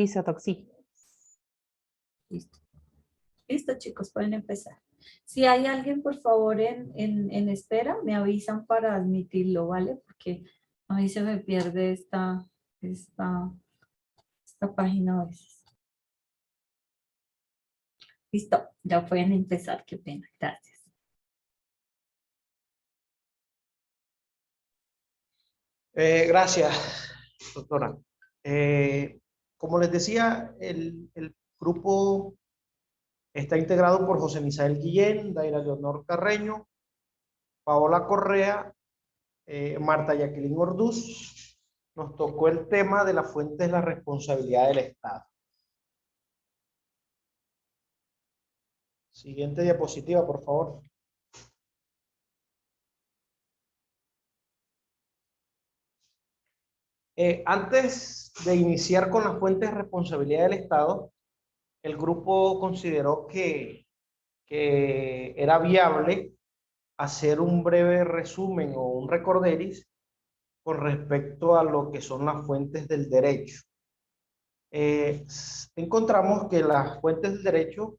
Listo, Toxi. Listo. Listo, chicos, pueden empezar. Si hay alguien, por favor, en espera, me avisan para admitirlo, ¿vale? Porque a mí se me pierde esta página a veces. Listo, ya pueden empezar, qué pena, gracias. Gracias, doctora. Como les decía, el grupo está integrado por José Misael Guillén, Daira Leonor Carreño, Paola Correa, Marta Jacqueline Orduz. Nos tocó el tema de la fuente de la responsabilidad del Estado. Siguiente diapositiva, por favor. Antes de iniciar con las fuentes de responsabilidad del Estado, el grupo consideró que era viable hacer un breve resumen o un recorderis con respecto a lo que son las fuentes del derecho. Encontramos que las fuentes del derecho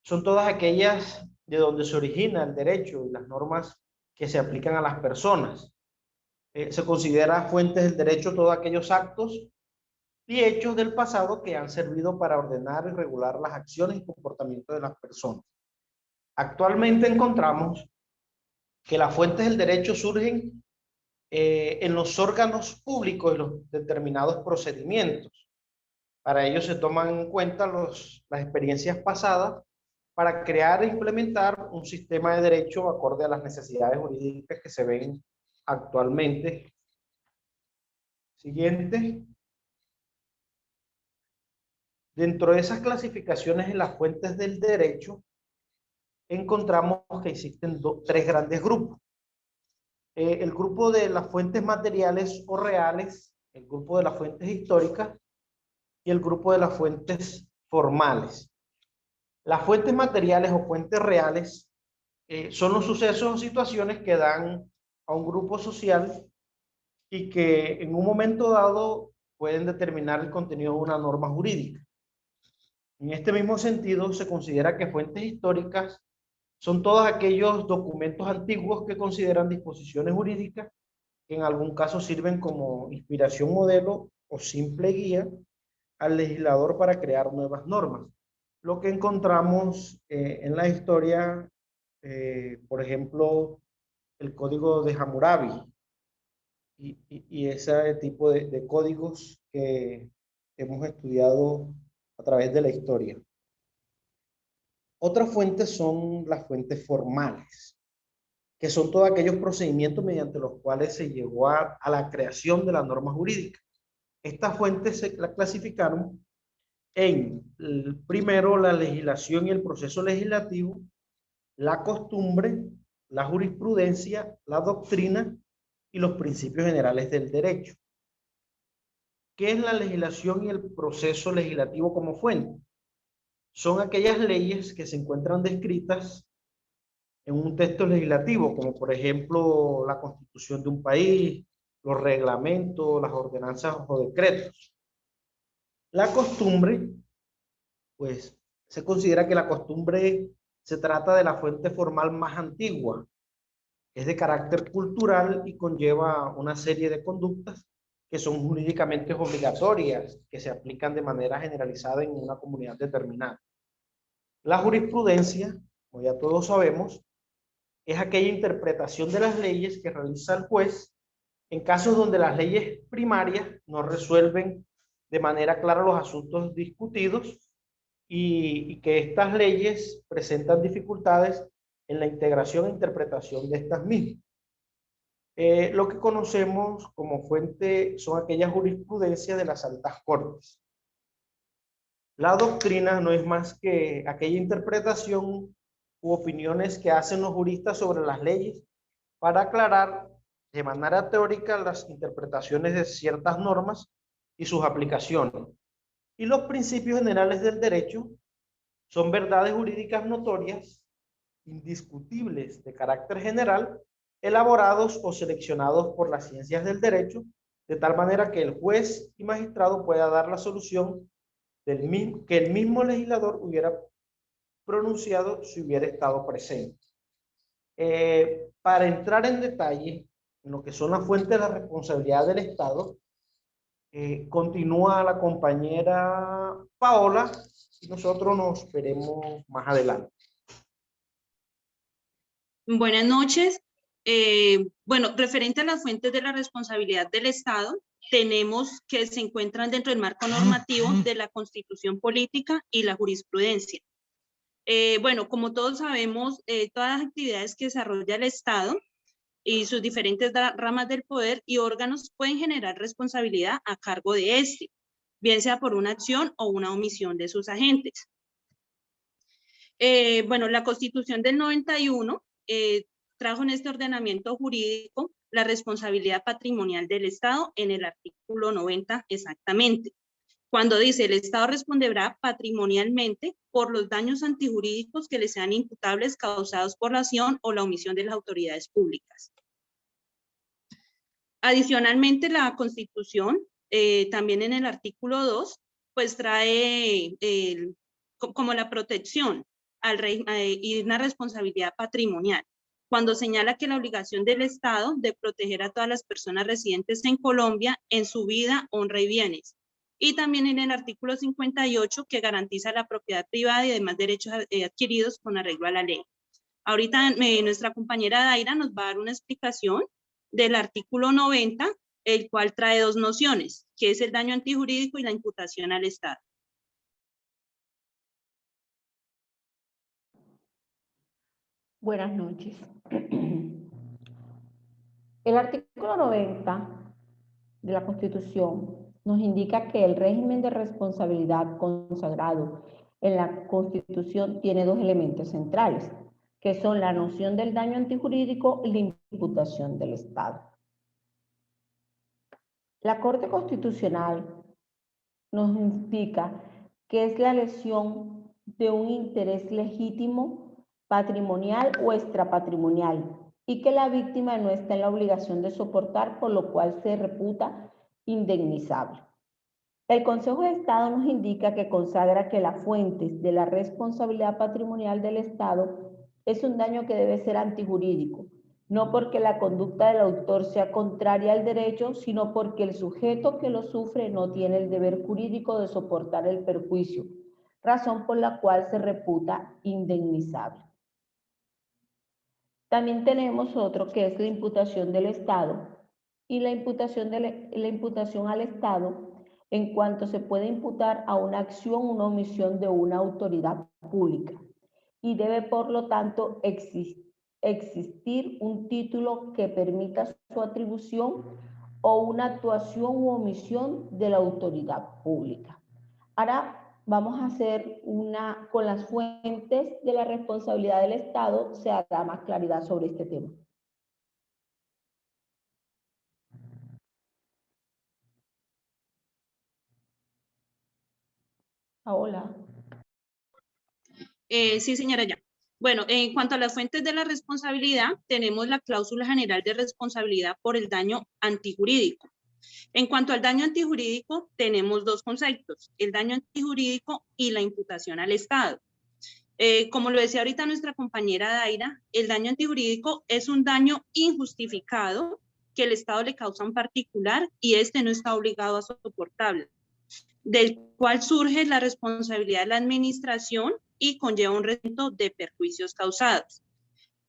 son todas aquellas de donde se origina el derecho y las normas que se aplican a las personas. Se considera fuentes del derecho todos aquellos actos y hechos del pasado que han servido para ordenar y regular las acciones y comportamientos de las personas. Actualmente encontramos que las fuentes del derecho surgen en los órganos públicos y los determinados procedimientos. Para ello se toman en cuenta las experiencias pasadas para crear e implementar un sistema de derecho acorde a las necesidades jurídicas que se ven actualmente. Siguiente. Dentro de esas clasificaciones en las fuentes del derecho, encontramos que existen tres grandes grupos. El grupo de las fuentes materiales o reales, el grupo de las fuentes históricas y el grupo de las fuentes formales. Las fuentes materiales o fuentes reales son los sucesos o situaciones que dan a un grupo social y que en un momento dado pueden determinar el contenido de una norma jurídica. En este mismo sentido, se considera que fuentes históricas son todos aquellos documentos antiguos que consideran disposiciones jurídicas que en algún caso sirven como inspiración, modelo o simple guía al legislador para crear nuevas normas. Lo que encontramos en la historia, por ejemplo, el código de Hammurabi y ese tipo de códigos que hemos estudiado a través de la historia. Otras fuentes son las fuentes formales, que son todos aquellos procedimientos mediante los cuales se llegó a la creación de la norma jurídica. Estas fuentes se clasificaron en, primero, la legislación y el proceso legislativo, la costumbre, la jurisprudencia, la doctrina y los principios generales del derecho. ¿Qué es la legislación y el proceso legislativo como fuente? Son aquellas leyes que se encuentran descritas en un texto legislativo, como por ejemplo la constitución de un país, los reglamentos, las ordenanzas o decretos. La costumbre, pues se considera que la costumbre se trata de la fuente formal más antigua, es de carácter cultural y conlleva una serie de conductas que son jurídicamente obligatorias, que se aplican de manera generalizada en una comunidad determinada. La jurisprudencia, como ya todos sabemos, es aquella interpretación de las leyes que realiza el juez en casos donde las leyes primarias no resuelven de manera clara los asuntos discutidos y que estas leyes presentan dificultades en la integración e interpretación de estas mismas. Lo que conocemos como fuente son aquellas jurisprudencias de las altas cortes. La doctrina no es más que aquella interpretación u opiniones que hacen los juristas sobre las leyes para aclarar de manera teórica las interpretaciones de ciertas normas y sus aplicaciones. Y los principios generales del derecho son verdades jurídicas notorias, indiscutibles de carácter general, elaborados o seleccionados por las ciencias del derecho de tal manera que el juez y magistrado pueda dar la solución que el mismo legislador hubiera pronunciado si hubiera estado presente. Para entrar en detalle en lo que son las fuentes de la responsabilidad del Estado, continúa la compañera Paola y nosotros nos veremos más adelante. Buenas noches. Bueno, referente a las fuentes de la responsabilidad del Estado, tenemos que se encuentran dentro del marco normativo de la Constitución Política y la jurisprudencia. Bueno, como todos sabemos, todas las actividades que desarrolla el Estado y sus diferentes ramas del poder y órganos pueden generar responsabilidad a cargo de este, bien sea por una acción o una omisión de sus agentes. Bueno, la Constitución del 91 trajo en este ordenamiento jurídico la responsabilidad patrimonial del Estado en el artículo 90 exactamente, cuando dice el Estado responderá patrimonialmente por los daños antijurídicos que le sean imputables causados por la acción o la omisión de las autoridades públicas. Adicionalmente, la Constitución, también en el artículo 2, pues trae como la protección al rey y una responsabilidad patrimonial, cuando señala que la obligación del Estado de proteger a todas las personas residentes en Colombia en su vida, honra y bienes. Y también en el artículo 58, que garantiza la propiedad privada y demás derechos adquiridos con arreglo a la ley. Ahorita nuestra compañera Daira nos va a dar una explicación del artículo 90, el cual trae dos nociones, que es el daño antijurídico y la imputación al Estado. Buenas noches. El artículo 90 de la Constitución nos indica que el régimen de responsabilidad consagrado en la Constitución tiene dos elementos centrales, que son la noción del daño antijurídico y la imputación del Estado. La Corte Constitucional nos indica que es la lesión de un interés legítimo, patrimonial o extrapatrimonial, y que la víctima no está en la obligación de soportar, por lo cual se reputa indemnizable. El Consejo de Estado nos indica que consagra que las fuentes de la responsabilidad patrimonial del Estado es un daño que debe ser antijurídico, no porque la conducta del autor sea contraria al derecho, sino porque el sujeto que lo sufre no tiene el deber jurídico de soportar el perjuicio, razón por la cual se reputa indemnizable. También tenemos otro que es la imputación del Estado, y la imputación al Estado en cuanto se puede imputar a una acción una omisión de una autoridad pública, y debe por lo tanto existir un título que permita su atribución o una actuación u omisión de la autoridad pública. Ahora vamos a hacer con las fuentes de la responsabilidad del Estado, se hará más claridad sobre este tema. Hola. Sí, señora, ya. Bueno, en cuanto a las fuentes de la responsabilidad, tenemos la cláusula general de responsabilidad por el daño antijurídico. En cuanto al daño antijurídico, tenemos dos conceptos, el daño antijurídico y la imputación al Estado. Como lo decía ahorita nuestra compañera Daira, el daño antijurídico es un daño injustificado que el Estado le causa a un particular y este no está obligado a soportarlo, del cual surge la responsabilidad de la administración y conlleva un resto de perjuicios causados.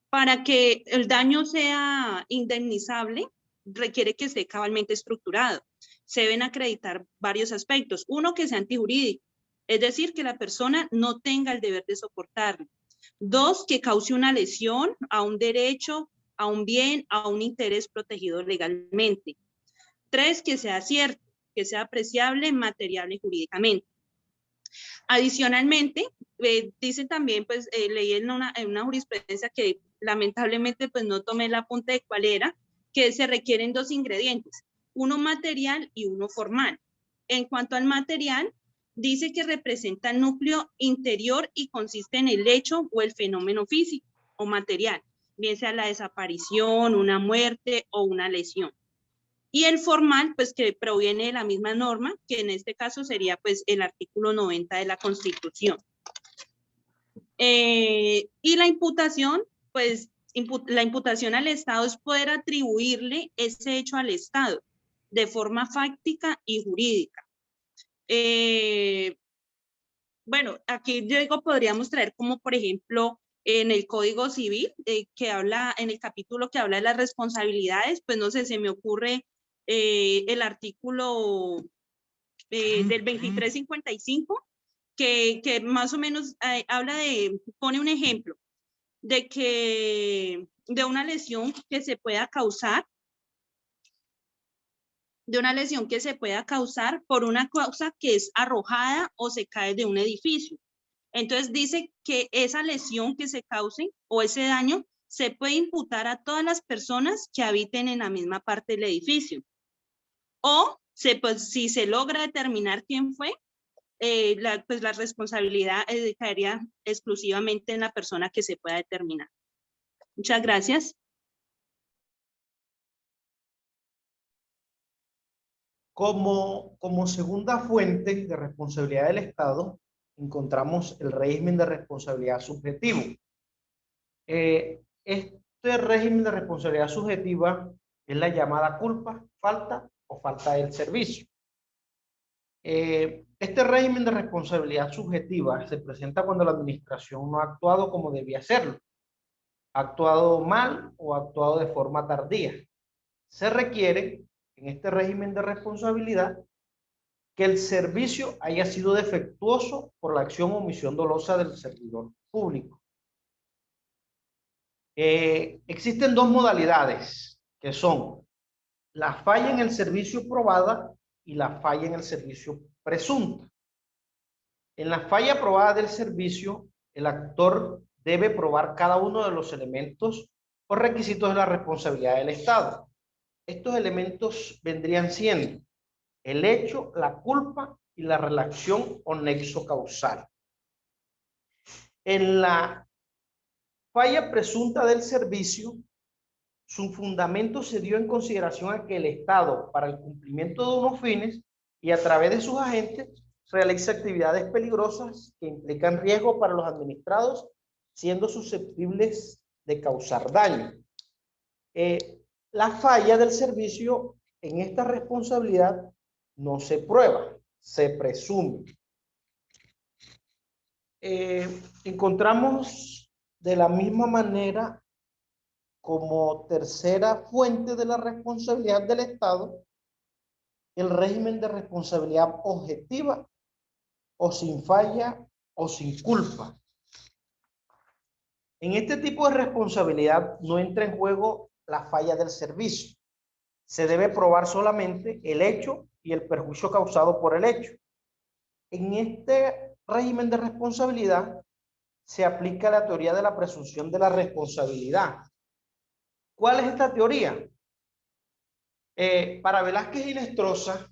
Para que el daño sea indemnizable, requiere que esté cabalmente estructurado. Se deben acreditar varios aspectos. Uno, que sea antijurídico, es decir, que la persona no tenga el deber de soportarlo. Dos, que cause una lesión a un derecho, a un bien, a un interés protegido legalmente. Tres, que sea cierto, que sea apreciable, material y jurídicamente. Adicionalmente, dice también, pues leí en una jurisprudencia que lamentablemente pues no tomé el apunte de cuál era, que se requieren dos ingredientes, uno material y uno formal. En cuanto al material, dice que representa el núcleo interior y consiste en el hecho o el fenómeno físico o material, bien sea la desaparición, una muerte o una lesión. Y el formal, pues que proviene de la misma norma, que en este caso sería pues el artículo 90 de la Constitución. Y la imputación, pues la imputación al Estado es poder atribuirle ese hecho al Estado de forma fáctica y jurídica. Bueno, aquí yo digo, podríamos traer como por ejemplo en el Código Civil, que habla, en el capítulo que habla de las responsabilidades, pues no sé, se me ocurre el artículo del 2355, que más o menos habla de, pone un ejemplo, de que de una lesión que se pueda causar, por una causa que es arrojada o se cae de un edificio. Entonces dice que esa lesión que se cause o ese daño se puede imputar a todas las personas que habiten en la misma parte del edificio. O pues, si se logra determinar quién fue, pues la responsabilidad caería exclusivamente en la persona que se pueda determinar. Muchas gracias. Como segunda fuente de responsabilidad del Estado, encontramos el régimen de responsabilidad subjetivo. Este régimen de responsabilidad subjetiva es la llamada culpa, falta o falta del servicio. Este régimen de responsabilidad subjetiva se presenta cuando la administración no ha actuado como debía hacerlo, ha actuado mal o ha actuado de forma tardía. Se requiere, en este régimen de responsabilidad, que el servicio haya sido defectuoso por la acción o omisión dolosa del servidor público. Existen dos modalidades, que son la falla en el servicio probada y la falla en el servicio presunta. En la falla probada del servicio, el actor debe probar cada uno de los elementos o requisitos de la responsabilidad del Estado. Estos elementos vendrían siendo el hecho, la culpa y la relación o nexo causal. En la falla presunta del servicio, su fundamento se dio en consideración a que el Estado, para el cumplimiento de unos fines y a través de sus agentes, realiza actividades peligrosas que implican riesgo para los administrados, siendo susceptibles de causar daño. La falla del servicio en esta responsabilidad no se prueba, se presume. Encontramos de la misma manera como tercera fuente de la responsabilidad del Estado el régimen de responsabilidad objetiva o sin falla o sin culpa. En este tipo de responsabilidad no entra en juego la falla del servicio. Se debe probar solamente el hecho y el perjuicio causado por el hecho. En este régimen de responsabilidad se aplica la teoría de la presunción de la responsabilidad. ¿Cuál es esta teoría? Para Velázquez y Lestrosa,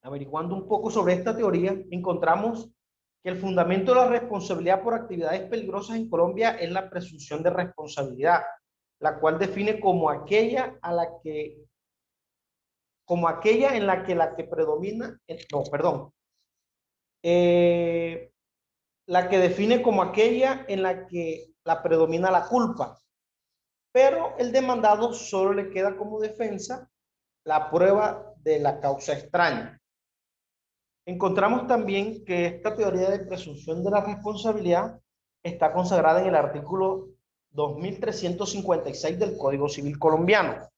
averiguando un poco sobre esta teoría, encontramos que el fundamento de la responsabilidad por actividades peligrosas en Colombia es la presunción de responsabilidad, la cual define como aquella en la que predomina, la que define como aquella en la que predomina la culpa, pero el demandado solo le queda como defensa la prueba de la causa extraña. Encontramos también que esta teoría de presunción de la responsabilidad está consagrada en el artículo 2356 del Código Civil colombiano,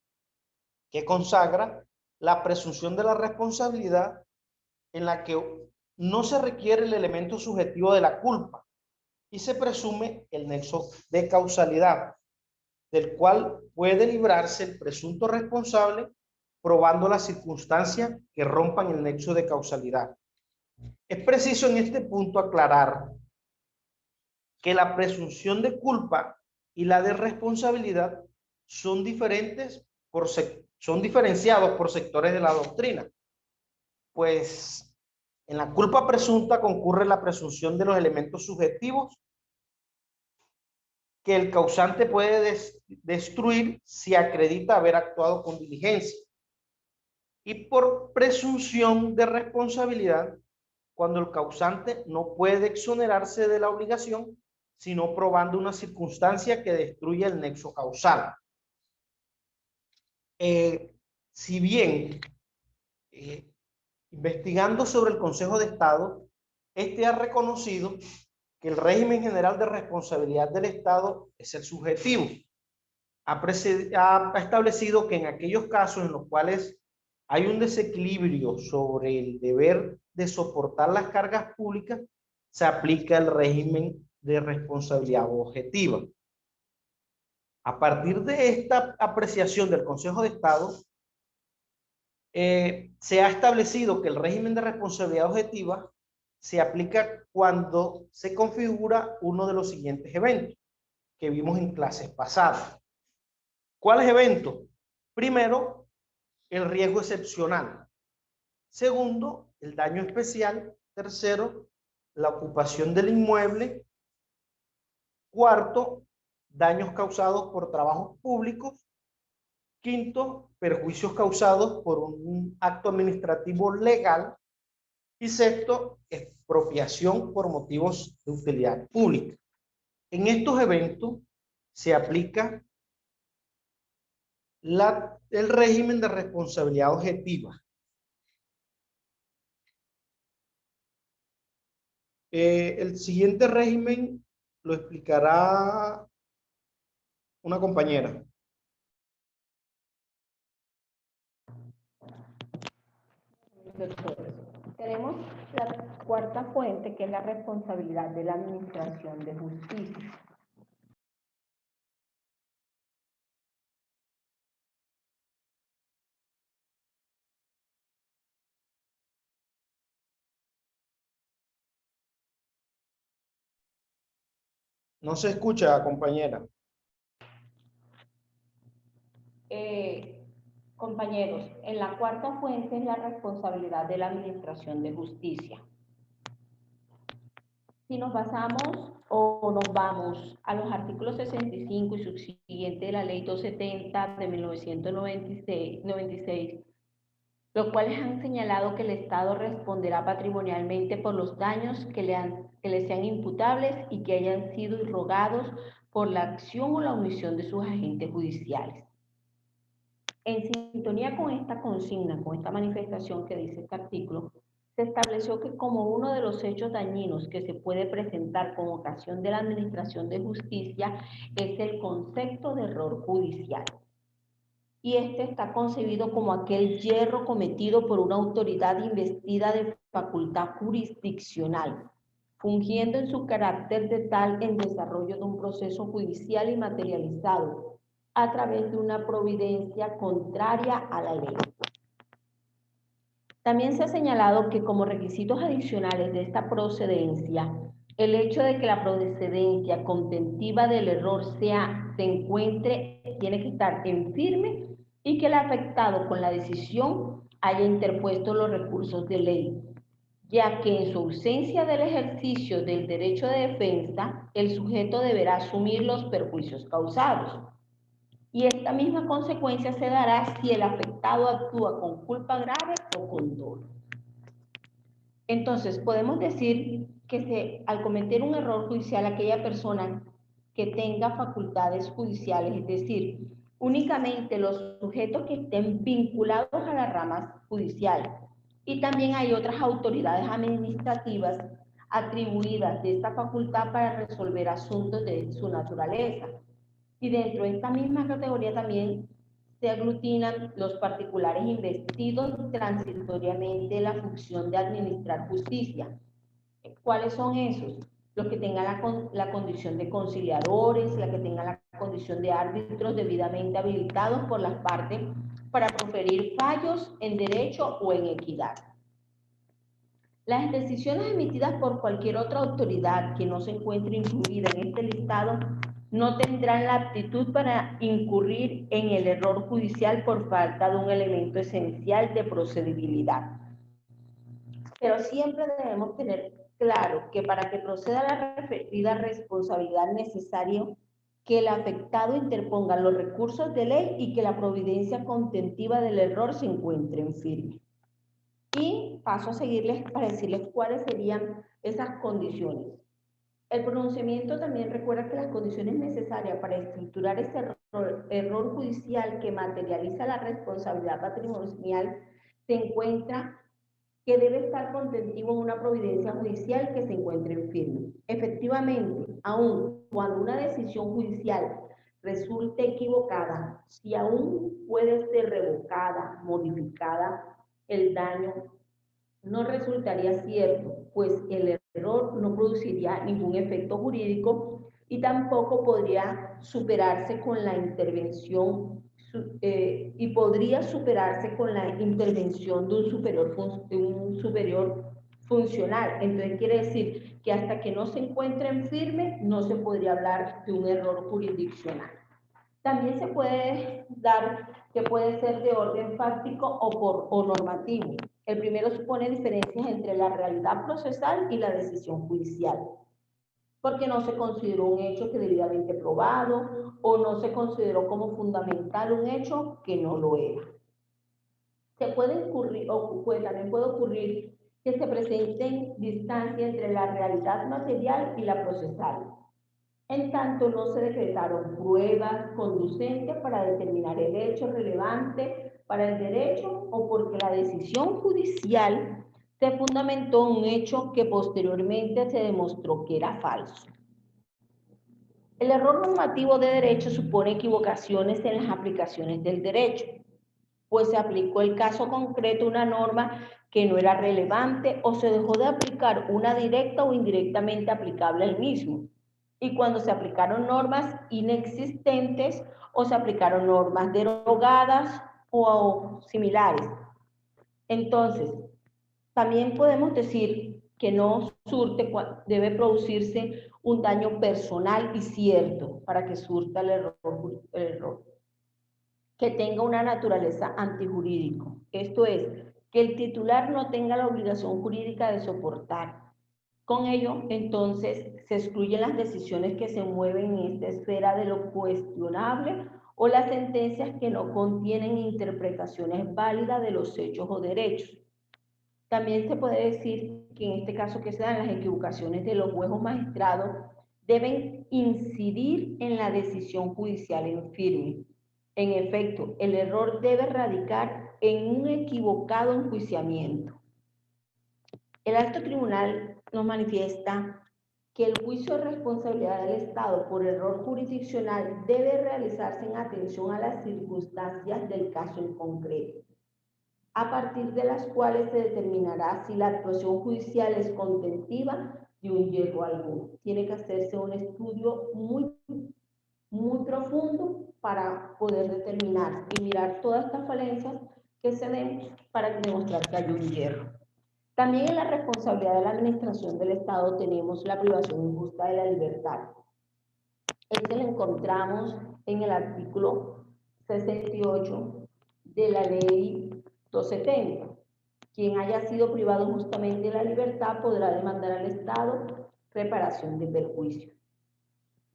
que consagra la presunción de la responsabilidad en la que no se requiere el elemento subjetivo de la culpa y se presume el nexo de causalidad, del cual puede librarse el presunto responsable probando las circunstancias que rompan el nexo de causalidad. Es preciso en este punto aclarar que la presunción de culpa y la de responsabilidad son diferenciados por sectores de la doctrina, pues en la culpa presunta concurre la presunción de los elementos subjetivos que el causante puede destruir si acredita haber actuado con diligencia. y por presunción de responsabilidad cuando el causante no puede exonerarse de la obligación, sino probando una circunstancia que destruye el nexo causal. Si bien investigando sobre el Consejo de Estado, este ha reconocido que el régimen general de responsabilidad del Estado es el subjetivo. Ha establecido que en aquellos casos en los cuales hay un desequilibrio sobre el deber de soportar las cargas públicas, se aplica el régimen de responsabilidad objetiva. A partir de esta apreciación del Consejo de Estado, se ha establecido que el régimen de responsabilidad objetiva se aplica cuando se configura uno de los siguientes eventos que vimos en clases pasadas. ¿Cuáles eventos? Primero, el riesgo excepcional. Segundo, el daño especial. Tercero, la ocupación del inmueble. Cuarto, daños causados por trabajos públicos. Quinto, perjuicios causados por un acto administrativo legal. Y sexto, expropiación por motivos de utilidad pública. En estos eventos se aplica el régimen de responsabilidad objetiva. El siguiente régimen lo explicará una compañera. Tenemos la cuarta fuente, que es la responsabilidad de la Administración de Justicia. No se escucha, compañera. Compañeros, en la cuarta fuente es la responsabilidad de la Administración de Justicia. Si nos basamos o nos vamos a los artículos 65 y subsiguiente de la Ley 270 de 1996, los cuales han señalado que el Estado responderá patrimonialmente por los daños que le sean imputables y que hayan sido irrogados por la acción o la omisión de sus agentes judiciales. En sintonía con esta consigna, con esta manifestación que dice este artículo, se estableció que como uno de los hechos dañinos que se puede presentar con ocasión de la administración de justicia es el concepto de error judicial. Y este está concebido como aquel yerro cometido por una autoridad investida de facultad jurisdiccional, fungiendo en su carácter de tal en desarrollo de un proceso judicial y materializado a través de una providencia contraria a la ley. También se ha señalado que como requisitos adicionales de esta procedencia, el hecho de que la procedencia contentiva del error tiene que estar en firme y que el afectado con la decisión haya interpuesto los recursos de ley, ya que en su ausencia del ejercicio del derecho de defensa, el sujeto deberá asumir los perjuicios causados. Y esta misma consecuencia se dará si el afectado actúa con culpa grave o con dolo. Entonces, podemos decir que al cometer un error judicial, aquella persona que tenga facultades judiciales, es decir, únicamente los sujetos que estén vinculados a las ramas judiciales, y también hay otras autoridades administrativas atribuidas de esta facultad para resolver asuntos de su naturaleza. Y dentro de esta misma categoría también se aglutinan los particulares investidos transitoriamente de la función de administrar justicia. ¿Cuáles son esos? Los que tengan la condición de conciliadores, la que tengan la condición de árbitros debidamente habilitados por las partes para proferir fallos en derecho o en equidad. Las decisiones emitidas por cualquier otra autoridad que no se encuentre incluida en este listado no tendrán la aptitud para incurrir en el error judicial por falta de un elemento esencial de procedibilidad. Pero siempre debemos tener claro que para que proceda la referida responsabilidad es necesario que el afectado interponga los recursos de ley y que la providencia contentiva del error se encuentre en firme. Y paso a seguirles para decirles cuáles serían esas condiciones. El pronunciamiento también recuerda que las condiciones necesarias para estructurar ese error judicial que materializa la responsabilidad patrimonial se encuentra que debe estar contentivo en una providencia judicial que se encuentre en firme. Efectivamente, aun cuando una decisión judicial resulte equivocada, si aún puede ser revocada, modificada, el daño no resultaría cierto, pues el error no produciría ningún efecto jurídico y tampoco podría superarse con la intervención de un superior funcional. Entonces quiere decir que hasta que no se encuentre en firme no se podría hablar de un error jurisdiccional. También se puede dar que puede ser de orden fáctico o normativo. El primero supone diferencias entre la realidad procesal y la decisión judicial, porque no se consideró un hecho que debidamente probado o no se consideró como fundamental un hecho que no lo era. También puede ocurrir que se presenten distancias entre la realidad material y la procesal. En tanto, no se decretaron pruebas conducentes para determinar el hecho relevante para el derecho o porque la decisión judicial se fundamentó en un hecho que posteriormente se demostró que era falso. El error normativo de derecho supone equivocaciones en las aplicaciones del derecho, pues se aplicó el caso concreto una norma que no era relevante o se dejó de aplicar una directa o indirectamente aplicable al mismo. Y cuando se aplicaron normas inexistentes o se aplicaron normas derogadas o similares. Entonces, también podemos decir que no debe producirse un daño personal y cierto para que surta el error. Que tenga una naturaleza antijurídico. Esto es, que el titular no tenga la obligación jurídica de soportar. Con ello, entonces, se excluyen las decisiones que se mueven en esta esfera de lo cuestionable o las sentencias que no contienen interpretaciones válidas de los hechos o derechos. También se puede decir que en este caso que se dan las equivocaciones de los jueces magistrados deben incidir en la decisión judicial en firme. En efecto, el error debe radicar en un equivocado enjuiciamiento. El alto tribunal nos manifiesta que el juicio de responsabilidad del Estado por error jurisdiccional debe realizarse en atención a las circunstancias del caso en concreto, a partir de las cuales se determinará si la actuación judicial es contentiva de un hierro alguno. Tiene que hacerse un estudio muy profundo para poder determinar y mirar todas estas falencias que se den para demostrar que hay un hierro. También en la responsabilidad de la administración del Estado tenemos la privación injusta de la libertad. Este lo encontramos en el artículo 68 de la ley 270. Quien haya sido privado injustamente de la libertad podrá demandar al Estado reparación de perjuicio.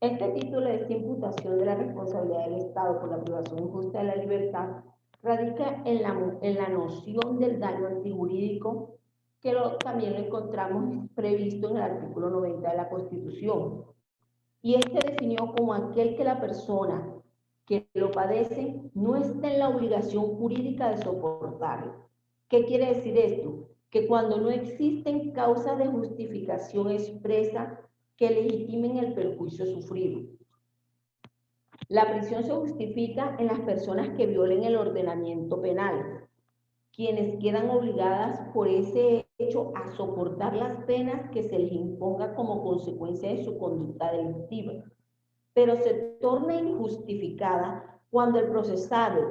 Este título de esta imputación de la responsabilidad del Estado por la privación injusta de la libertad radica en la noción del daño antijurídico, que también lo encontramos previsto en el artículo 90 de la Constitución. Y este definió como aquel que la persona que lo padece no está en la obligación jurídica de soportarlo. ¿Qué quiere decir esto? Que cuando no existen causas de justificación expresa que legitimen el perjuicio sufrido. La prisión se justifica en las personas que violen el ordenamiento penal, quienes quedan obligadas por ese hecho a soportar las penas que se les imponga como consecuencia de su conducta delictiva, pero se torna injustificada cuando el procesado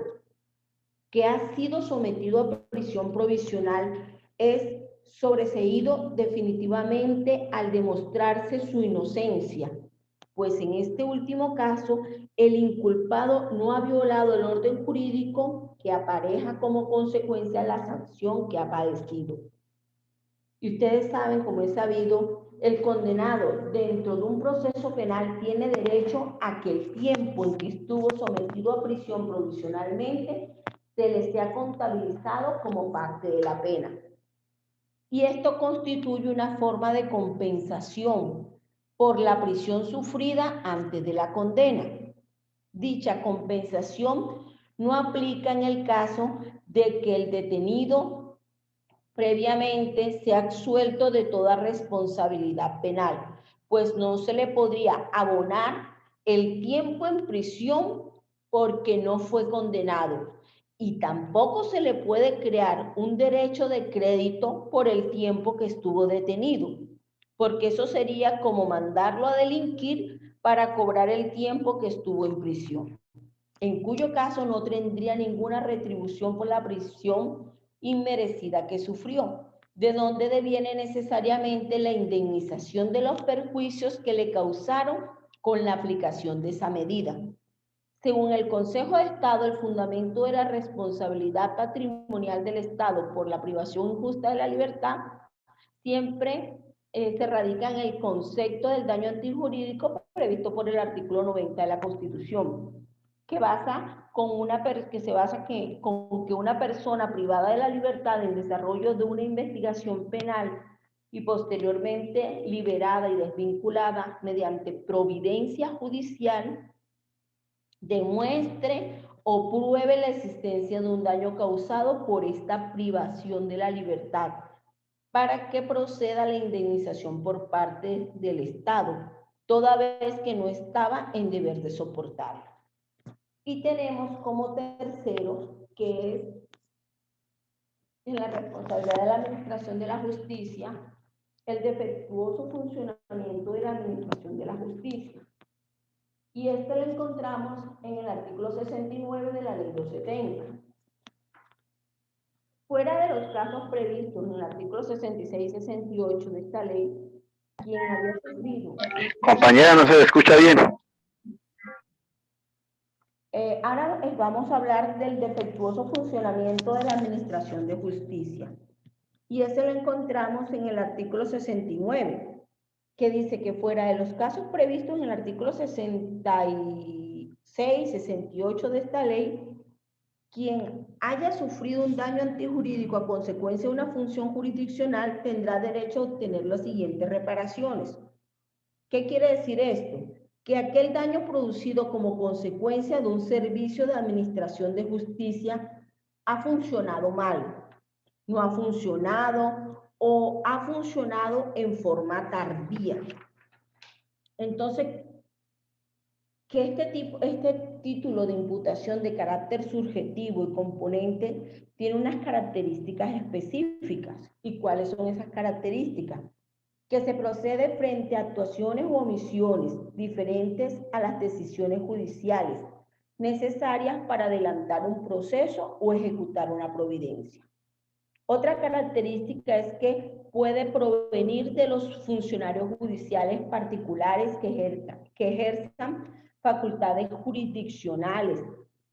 que ha sido sometido a prisión provisional es sobreseído definitivamente al demostrarse su inocencia, pues en este último caso el inculpado no ha violado el orden jurídico que apareja como consecuencia la sanción que ha padecido. Y ustedes saben, como es sabido, el condenado dentro de un proceso penal tiene derecho a que el tiempo en que estuvo sometido a prisión provisionalmente se le sea contabilizado como parte de la pena. Y esto constituye una forma de compensación por la prisión sufrida antes de la condena. Dicha compensación no aplica en el caso de que el detenido previamente sea absuelto de toda responsabilidad penal, pues no se le podría abonar el tiempo en prisión porque no fue condenado, y tampoco se le puede crear un derecho de crédito por el tiempo que estuvo detenido, porque eso sería como mandarlo a delinquir para cobrar el tiempo que estuvo en prisión, en cuyo caso no tendría ninguna retribución por la prisión inmerecida que sufrió, de donde deviene necesariamente la indemnización de los perjuicios que le causaron con la aplicación de esa medida. Según el Consejo de Estado, el fundamento de la responsabilidad patrimonial del Estado por la privación injusta de la libertad siempre se radica en el concepto del daño antijurídico previsto por el artículo 90 de la Constitución, que se basa con que una persona privada de la libertad en desarrollo de una investigación penal y posteriormente liberada y desvinculada mediante providencia judicial demuestre o pruebe la existencia de un daño causado por esta privación de la libertad para que proceda la indemnización por parte del Estado, toda vez que no estaba en deber de soportarlo. Y tenemos como tercero, que es en la responsabilidad de la Administración de la Justicia, el defectuoso funcionamiento de la Administración de la Justicia. Y esto lo encontramos en el artículo 69 de la Ley 270. Fuera de los casos previstos en el artículo 66 y 68 de esta ley, quien había sufrido... Compañera, no se le escucha bien. Ahora vamos a hablar del defectuoso funcionamiento de la Administración de Justicia. Y ese lo encontramos en el artículo 69, que dice que fuera de los casos previstos en el artículo 66, 68 de esta ley, quien haya sufrido un daño antijurídico a consecuencia de una función jurisdiccional tendrá derecho a obtener las siguientes reparaciones. ¿Qué quiere decir esto? Que aquel daño producido como consecuencia de un servicio de administración de justicia ha funcionado mal, no ha funcionado o ha funcionado en forma tardía. Entonces, que este título de imputación de carácter subjetivo y componente tiene unas características específicas. ¿Y cuáles son esas características? Que se procede frente a actuaciones u omisiones diferentes a las decisiones judiciales necesarias para adelantar un proceso o ejecutar una providencia. Otra característica es que puede provenir de los funcionarios judiciales particulares que ejerzan facultades jurisdiccionales,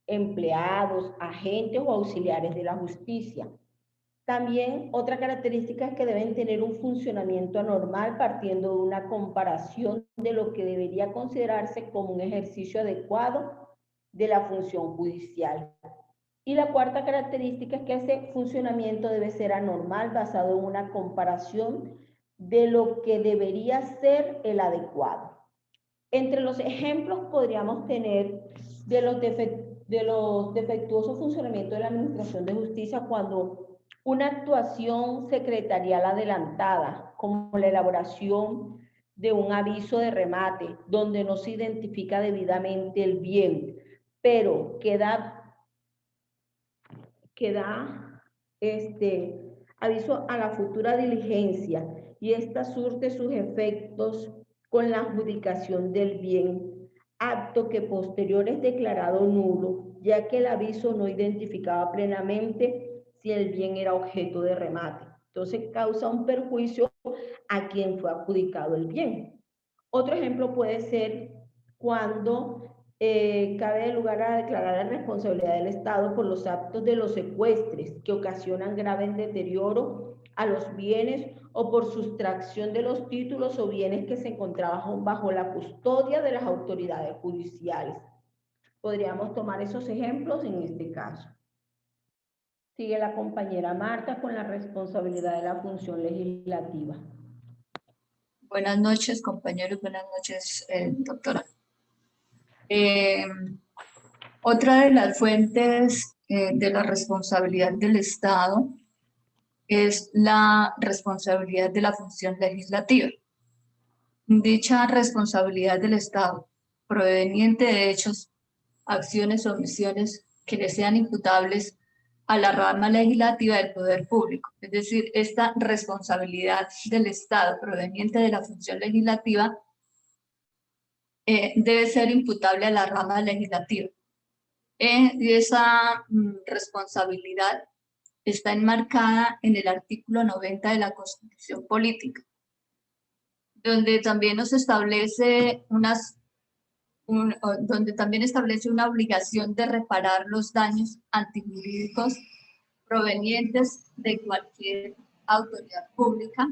empleados, agentes o auxiliares de la justicia. También otra característica es que deben tener un funcionamiento anormal partiendo de una comparación de lo que debería considerarse como un ejercicio adecuado de la función judicial. Y la cuarta característica es que ese funcionamiento debe ser anormal basado en una comparación de lo que debería ser el adecuado. Entre los ejemplos podríamos tener de los defectuosos funcionamientos de la Administración de Justicia cuando una actuación secretarial adelantada, como la elaboración de un aviso de remate, donde no se identifica debidamente el bien, pero queda aviso a la futura diligencia y esta surte sus efectos con la adjudicación del bien, acto que posterior es declarado nulo, ya que el aviso no identificaba plenamente si el bien era objeto de remate. Entonces causa un perjuicio a quien fue adjudicado el bien. Otro ejemplo puede ser cuando cabe lugar a declarar la responsabilidad del Estado por los actos de los secuestres que ocasionan grave deterioro a los bienes o por sustracción de los títulos o bienes que se encontraban bajo la custodia de las autoridades judiciales. Podríamos tomar esos ejemplos en este caso. Sigue la compañera Marta con la responsabilidad de la función legislativa. Buenas noches, compañeros. Buenas noches, doctora. Otra de las fuentes de la responsabilidad del Estado es la responsabilidad de la función legislativa. Dicha responsabilidad del Estado, proveniente de hechos, acciones o omisiones que le sean imputables a la rama legislativa del poder público. Es decir, esta responsabilidad del Estado proveniente de la función legislativa debe ser imputable a la rama legislativa. Y esa responsabilidad está enmarcada en el artículo 90 de la Constitución Política, donde también nos establece donde también establece una obligación de reparar los daños antijurídicos provenientes de cualquier autoridad pública.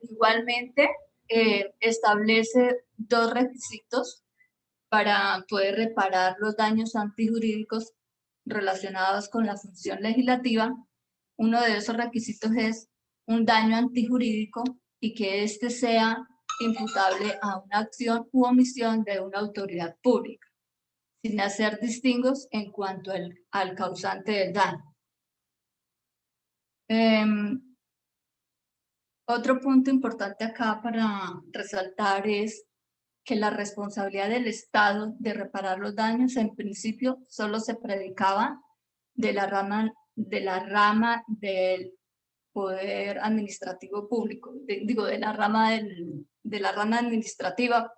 Igualmente, establece dos requisitos para poder reparar los daños antijurídicos relacionados con la función legislativa. Uno de esos requisitos es un daño antijurídico y que éste sea imputable a una acción u omisión de una autoridad pública, sin hacer distingos en cuanto al causante del daño. Otro punto importante acá para resaltar es que la responsabilidad del Estado de reparar los daños en principio solo se predicaba de la rama del poder administrativo público, de la rama administrativa.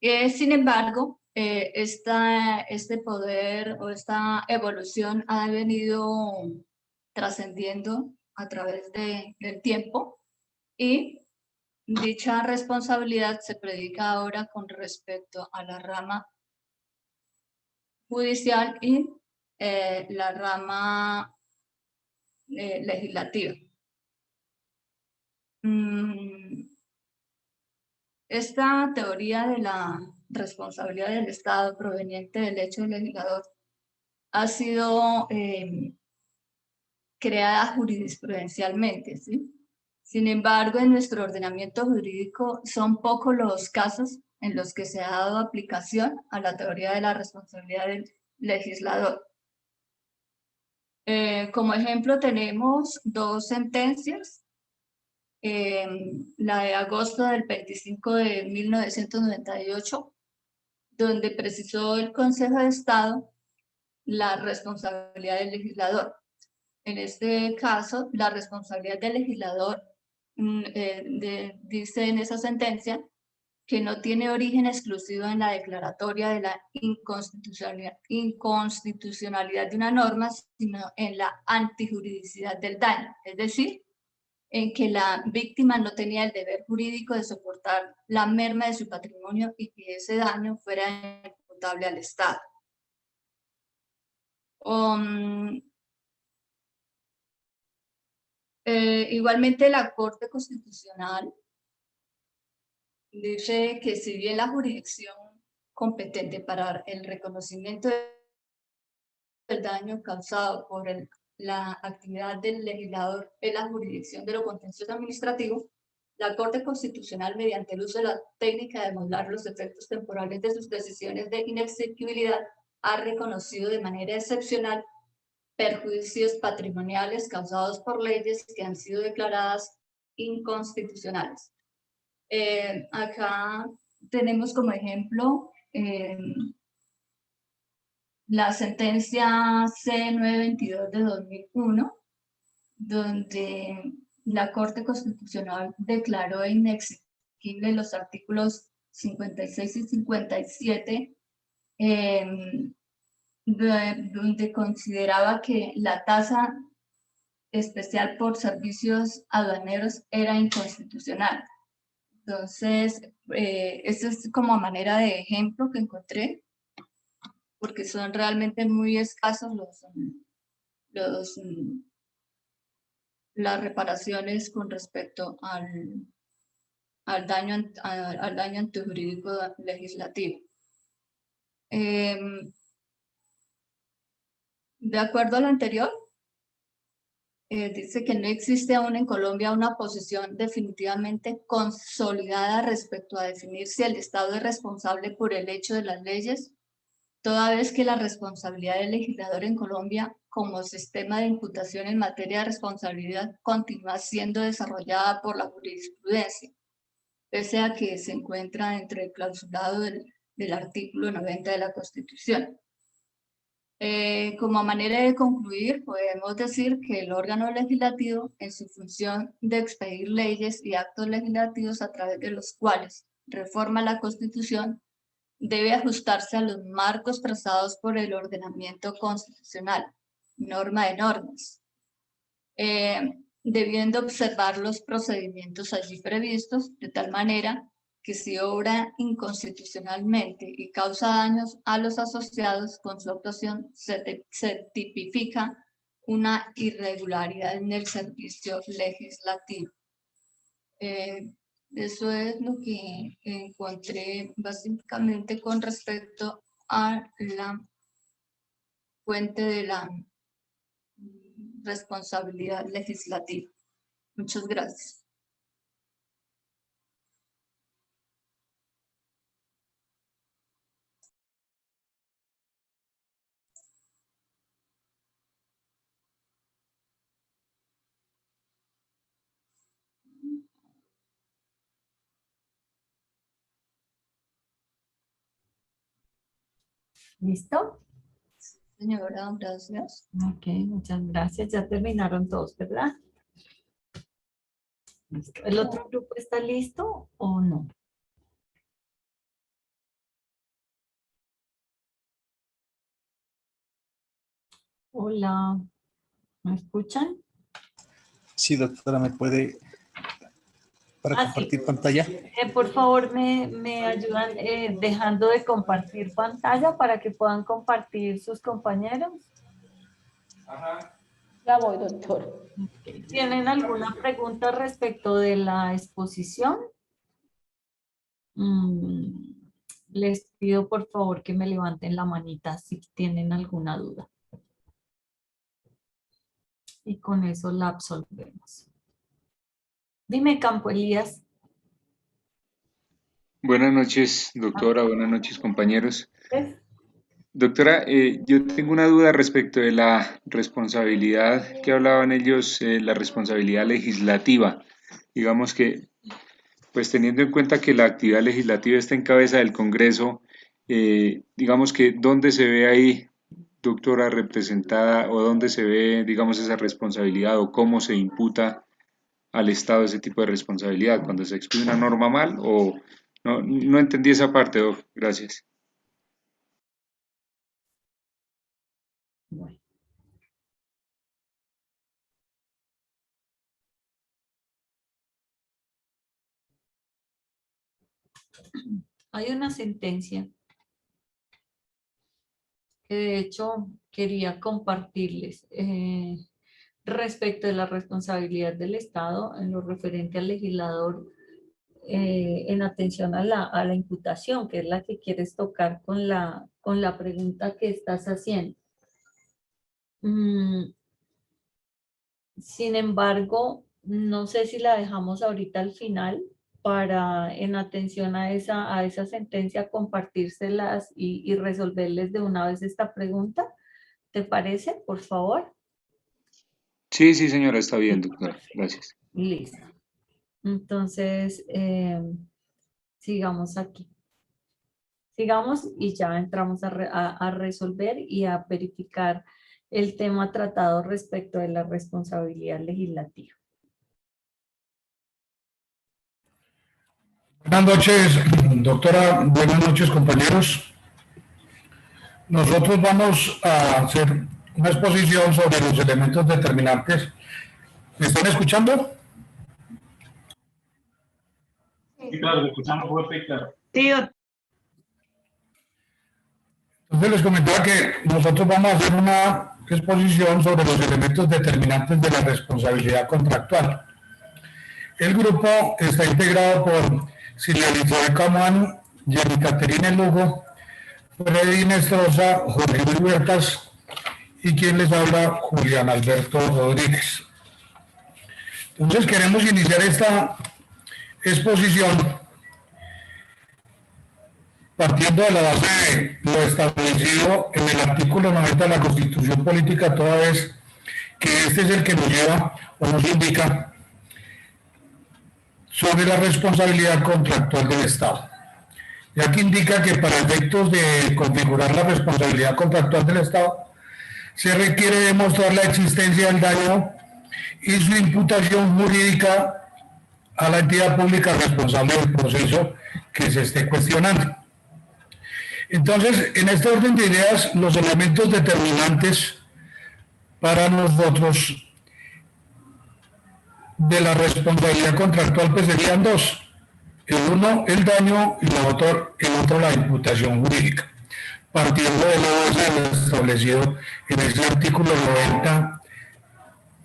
Sin embargo, este poder o esta evolución ha venido trascendiendo a través del tiempo y dicha responsabilidad se predica ahora con respecto a la rama judicial y la rama legislativa. Esta teoría de la responsabilidad del Estado proveniente del hecho legislador ha sido creada jurisprudencialmente, ¿sí? Sin embargo, en nuestro ordenamiento jurídico son pocos los casos en los que se ha dado aplicación a la teoría de la responsabilidad del legislador. Como ejemplo tenemos dos sentencias, la de agosto del 25 de 1998, donde precisó el Consejo de Estado la responsabilidad del legislador. En este caso, la responsabilidad del legislador dice en esa sentencia que no tiene origen exclusivo en la declaratoria de la inconstitucionalidad de una norma, sino en la antijuridicidad del daño, es decir, en que la víctima no tenía el deber jurídico de soportar la merma de su patrimonio y que ese daño fuera imputable al Estado. Igualmente la Corte Constitucional dice que si bien la jurisdicción competente para el reconocimiento del daño causado por la actividad del legislador es la jurisdicción de lo contencioso administrativo, la Corte Constitucional, mediante el uso de la técnica de modular los efectos temporales de sus decisiones de inexequibilidad, ha reconocido de manera excepcional perjuicios patrimoniales causados por leyes que han sido declaradas inconstitucionales. Acá tenemos como ejemplo la sentencia C922 de 2001, donde la Corte Constitucional declaró inexequible los artículos 56 y 57, donde consideraba que la tasa especial por servicios aduaneros era inconstitucional. Entonces, esto es como manera de ejemplo que encontré, porque son realmente muy escasos las reparaciones con respecto al daño antijurídico legislativo. De acuerdo a lo anterior, dice que no existe aún en Colombia una posición definitivamente consolidada respecto a definir si el Estado es responsable por el hecho de las leyes, toda vez que la responsabilidad del legislador en Colombia como sistema de imputación en materia de responsabilidad continúa siendo desarrollada por la jurisprudencia, pese a que se encuentra dentro del clausulado del artículo 90 de la Constitución. Como manera de concluir, podemos decir que el órgano legislativo, en su función de expedir leyes y actos legislativos a través de los cuales reforma la Constitución, debe ajustarse a los marcos trazados por el ordenamiento constitucional, norma de normas, debiendo observar los procedimientos allí previstos de tal manera que si obra inconstitucionalmente y causa daños a los asociados con su actuación, se tipifica una irregularidad en el servicio legislativo. Eso es lo que encontré básicamente con respecto a la fuente de la responsabilidad legislativa. Muchas gracias. ¿Listo? Señora, gracias. Ok, muchas gracias. Ya terminaron todos, ¿verdad? Listo. ¿El otro grupo está listo o no? Hola, ¿me escuchan? Sí, doctora, ¿me puede para compartir Sí. pantalla? Por favor, me ayudan dejando de compartir pantalla para que puedan compartir sus compañeros. Ya voy, doctor. ¿Tienen alguna pregunta respecto de la exposición? Les pido por favor que me levanten la manita si tienen alguna duda. Y con eso la absolvemos. Dime, Campo Elías. Buenas noches, doctora. Buenas noches, compañeros. ¿Ves? Doctora, yo tengo una duda respecto de la responsabilidad que hablaban ellos, la responsabilidad legislativa. Digamos que, pues teniendo en cuenta que la actividad legislativa está en cabeza del Congreso, digamos que ¿dónde se ve ahí, doctora, representada o dónde se ve, digamos, esa responsabilidad o cómo se imputa al Estado ese tipo de responsabilidad? ¿Cuando se expide una norma mal o...? No entendí esa parte, Doc. Gracias. Bueno. Hay una sentencia que de hecho quería compartirles respecto de la responsabilidad del Estado en lo referente al legislador en atención a la imputación, que es la que quieres tocar con la pregunta que estás haciendo. Sin embargo, no sé si la dejamos ahorita al final para, en atención a esa sentencia, compartírselas y resolverles de una vez esta pregunta. ¿Te parece, por favor? Sí, señora, está bien, doctora. Gracias. Listo. Entonces, sigamos aquí. Sigamos y ya entramos a resolver y a verificar el tema tratado respecto de la responsabilidad legislativa. Buenas noches, doctora. Buenas noches, compañeros. Nosotros vamos a hacer una exposición sobre los elementos determinantes. ¿Me están escuchando? Sí, claro, escuchamos fuerte y claro. Sí, doctor. Entonces les comentaba que nosotros vamos a hacer una exposición sobre los elementos determinantes de la responsabilidad contractual. El grupo está integrado por Silvia Elizabeth Camuán, Jenny Caterina Lugo, Freddy Nestroza, Jorge Luis Huertas y quien les habla, Julián Alberto Rodríguez. Entonces queremos iniciar esta exposición partiendo de la base de lo establecido en el artículo 90 de la Constitución Política, toda vez que este es el que nos lleva o nos indica sobre la responsabilidad contractual del Estado, ya que indica que para efectos de configurar la responsabilidad contractual del Estado se requiere demostrar la existencia del daño y su imputación jurídica a la entidad pública responsable del proceso que se esté cuestionando. Entonces, en este orden de ideas, los elementos determinantes para nosotros de la responsabilidad contractual pues serían dos. El uno, el daño, y el otro, la imputación jurídica, partiendo de la base establecido en ese artículo 90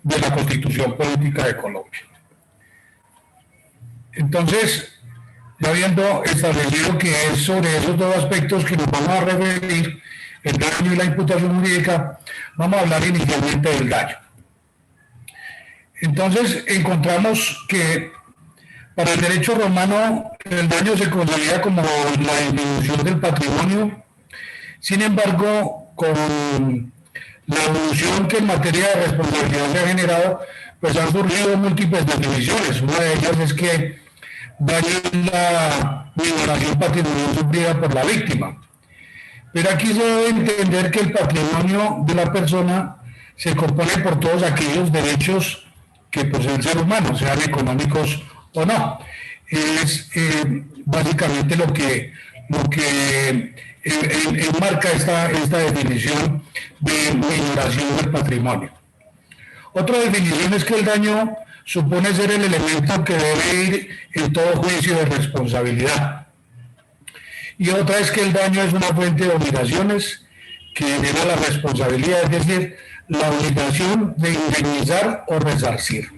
de la Constitución Política de Colombia. Entonces, ya habiendo establecido que es sobre esos dos aspectos que nos vamos a referir, el daño y la imputación jurídica, vamos a hablar inicialmente del daño. Entonces, encontramos que para el derecho romano el daño se considera como la disminución del patrimonio. Sin embargo, con la evolución que en materia de responsabilidad se ha generado, pues han surgido múltiples definiciones. Una de ellas es que daño es la minoración patrimonial sufrida por la víctima. Pero aquí se debe entender que el patrimonio de la persona se compone por todos aquellos derechos que posee el ser humano, sean económicos o no. Es básicamente lo que enmarca esta definición de minoración del patrimonio. Otra definición es que el daño supone ser el elemento que debe ir en todo juicio de responsabilidad. Y otra es que el daño es una fuente de obligaciones que genera la responsabilidad, es decir, la obligación de indemnizar o resarcir.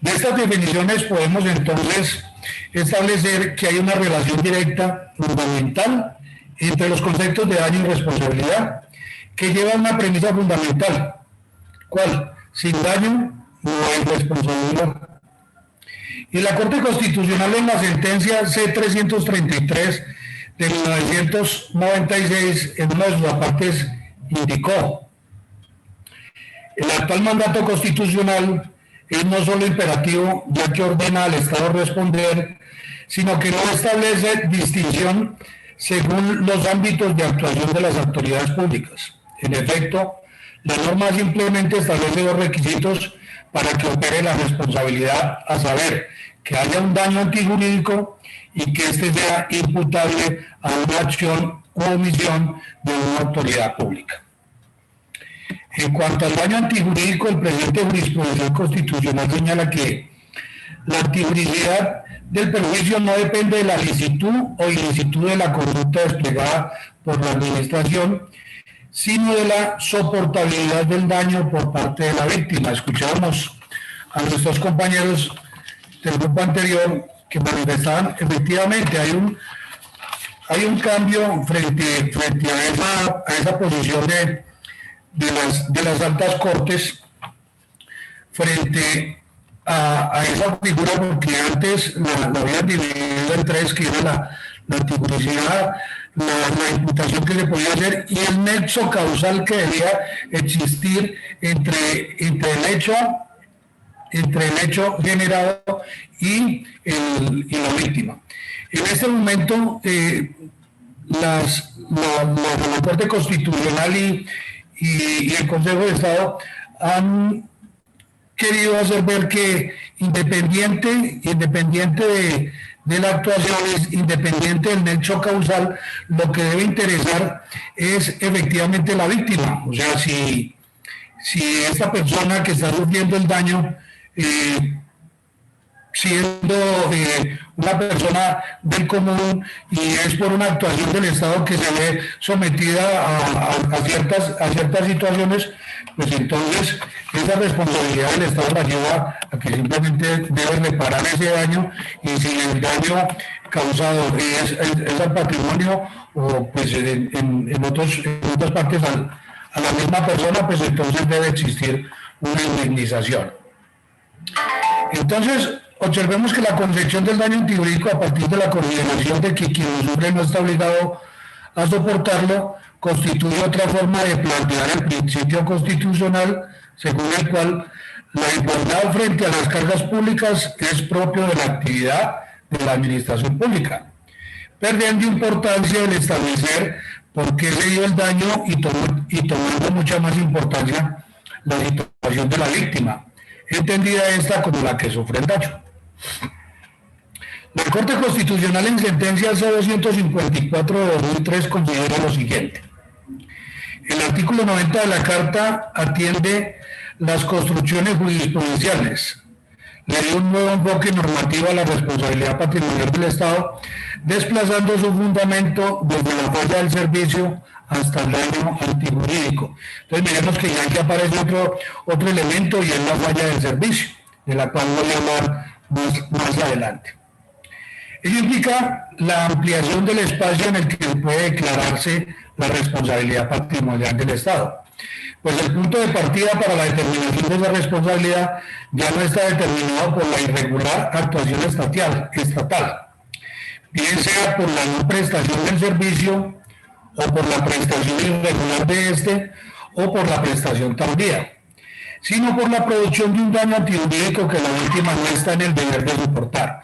De estas definiciones podemos entonces establecer que hay una relación directa, fundamental, entre los conceptos de daño y responsabilidad, que lleva a una premisa fundamental. ¿Cuál? Sin daño no hay responsabilidad. Y la Corte Constitucional en la sentencia C-333 de 1996, en una de sus apartes, indicó: el actual mandato constitucional es no solo imperativo, ya que ordena al Estado responder, sino que no establece distinción según los ámbitos de actuación de las autoridades públicas. En efecto, la norma simplemente establece dos requisitos para que opere la responsabilidad, a saber, que haya un daño antijurídico y que éste sea imputable a una acción u omisión de una autoridad pública. En cuanto al daño antijurídico, el presente jurisprudencia constitucional señala que la antijuricidad del perjuicio no depende de la licitud o ilicitud de la conducta desplegada por la administración, sino de la soportabilidad del daño por parte de la víctima. Escuchamos a nuestros compañeros del grupo anterior que manifestaban efectivamente hay un cambio frente a esa posición de las altas cortes frente a esa figura, porque antes la habían dividido en tres, que era la antijuricidad, la imputación que se podía hacer y el nexo causal que debía existir entre el hecho generado y la víctima. En este momento, la Corte Constitucional y el Consejo de Estado han querido hacer ver que independiente de la actuación, independiente del nexo causal, lo que debe interesar es efectivamente la víctima. O sea, si esta persona que está sufriendo el daño siendo una persona del común y es por una actuación del Estado que se ve sometida a ciertas situaciones, pues entonces esa responsabilidad del Estado la lleva a que simplemente debe reparar ese daño, y si el daño causado es al patrimonio o pues en otras partes a la misma persona, pues entonces debe existir una indemnización. Entonces, observemos que la concepción del daño antijurídico a partir de la consideración de que quien lo sufre no está obligado a soportarlo, constituye otra forma de plantear el principio constitucional según el cual la igualdad frente a las cargas públicas es propio de la actividad de la administración pública, perdiendo importancia el establecer por qué se dio el daño y tomando mucha más importancia la situación de la víctima, entendida esta como la que sufre el daño. La Corte Constitucional en sentencia C-254 de 2003 considera lo siguiente: el artículo 90 de la Carta atiende las construcciones jurisprudenciales, le dio un nuevo enfoque normativo a la responsabilidad patrimonial del Estado, desplazando su fundamento desde la falla del servicio hasta el daño antijurídico. Entonces miremos que ya aquí aparece otro elemento, y es la falla del servicio, de la cual voy a hablar más adelante. Ello implica la ampliación del espacio en el que puede declararse la responsabilidad patrimonial del Estado. Pues el punto de partida para la determinación de esa responsabilidad ya no está determinado por la irregular actuación estatal, bien sea por la no prestación del servicio, o por la prestación irregular de este, o por la prestación tardía, sino por la producción de un daño antijurídico que la víctima no está en el deber de soportar,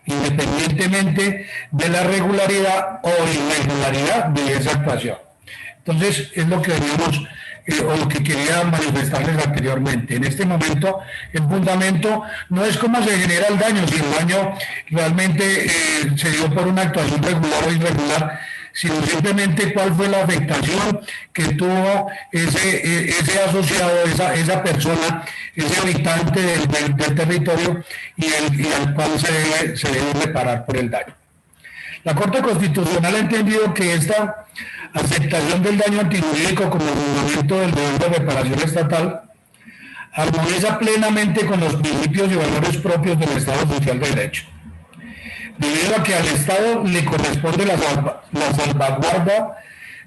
independientemente de la regularidad o irregularidad de esa actuación. Entonces, es lo que veníamos, o lo que quería manifestarles anteriormente. En este momento, el fundamento no es cómo se genera el daño, si el daño realmente se dio por una actuación regular o irregular, sino simplemente cuál fue la afectación que tuvo ese asociado, esa persona, ese habitante del territorio, y al cual se debe reparar por el daño. La Corte Constitucional ha entendido que esta aceptación del daño antijurídico como fundamento del deber de reparación estatal armoniza plenamente con los principios y valores propios del Estado Social de Derecho, debido a que al Estado le corresponde la salvaguarda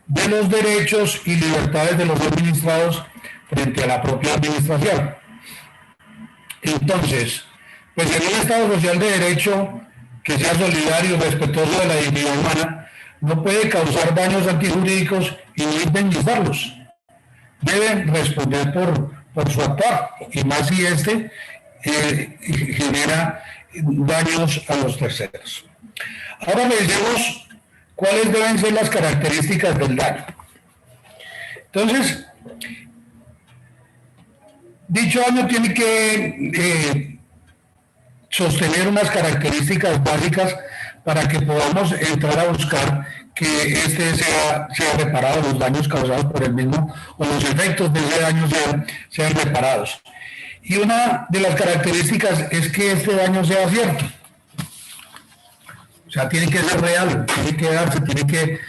de los derechos y libertades de los administrados frente a la propia administración. Entonces, pues en un Estado Social de Derecho que sea solidario y respetuoso de la dignidad humana, no puede causar daños antijurídicos y no indemnizarlos. Debe responder por su actuar, y más si este genera daños a los terceros. Ahora veamos cuáles deben ser las características del daño. Entonces, dicho daño tiene que sostener unas características básicas para que podamos entrar a buscar que este sea reparado, los daños causados por el mismo o los efectos de ese daño sean reparados. Y una de las características es que este daño sea cierto. O sea, tiene que ser real, tiene que darse, tiene que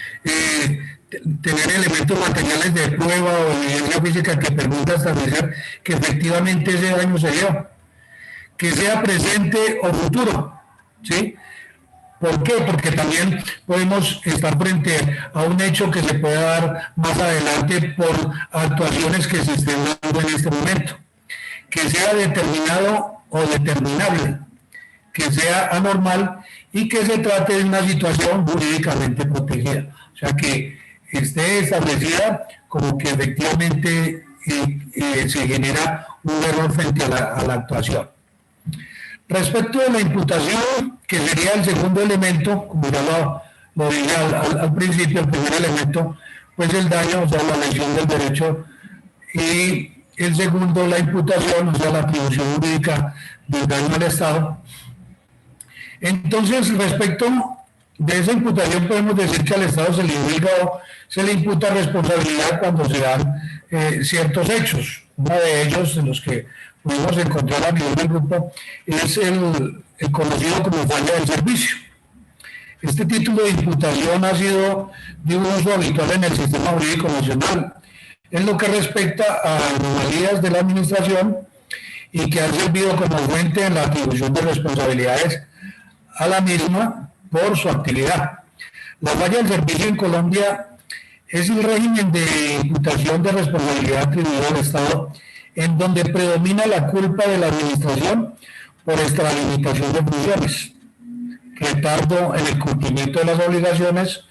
tener elementos materiales de prueba o evidencia física que permita establecer que efectivamente ese daño se dio. Que sea presente o futuro, ¿sí? ¿Por qué? Porque también podemos estar frente a un hecho que se pueda dar más adelante por actuaciones que se estén dando en este momento. Que sea determinado o determinable, que sea anormal y que se trate de una situación jurídicamente protegida. O sea, que esté establecida como que efectivamente se genera un error frente a la actuación. Respecto de la imputación, que sería el segundo elemento, como ya lo dije al principio, el primer elemento, pues el daño, o sea, la lesión del derecho, y el segundo, la imputación, o sea, la atribución jurídica del daño al Estado. Entonces, respecto de esa imputación, podemos decir que al Estado se le imputa responsabilidad cuando se dan ciertos hechos. Uno de ellos, de los que pudimos encontrar a nivel del grupo, es el conocido como falla del servicio. Este título de imputación ha sido de un uso habitual en el sistema jurídico nacional en lo que respecta a anomalías de la administración y que ha servido como fuente en la atribución de responsabilidades a la misma por su actividad. La falla del servicio en Colombia es el régimen de imputación de responsabilidad atribuida al Estado en donde predomina la culpa de la administración por extralimitación de funciones, retardo en el cumplimiento de las obligaciones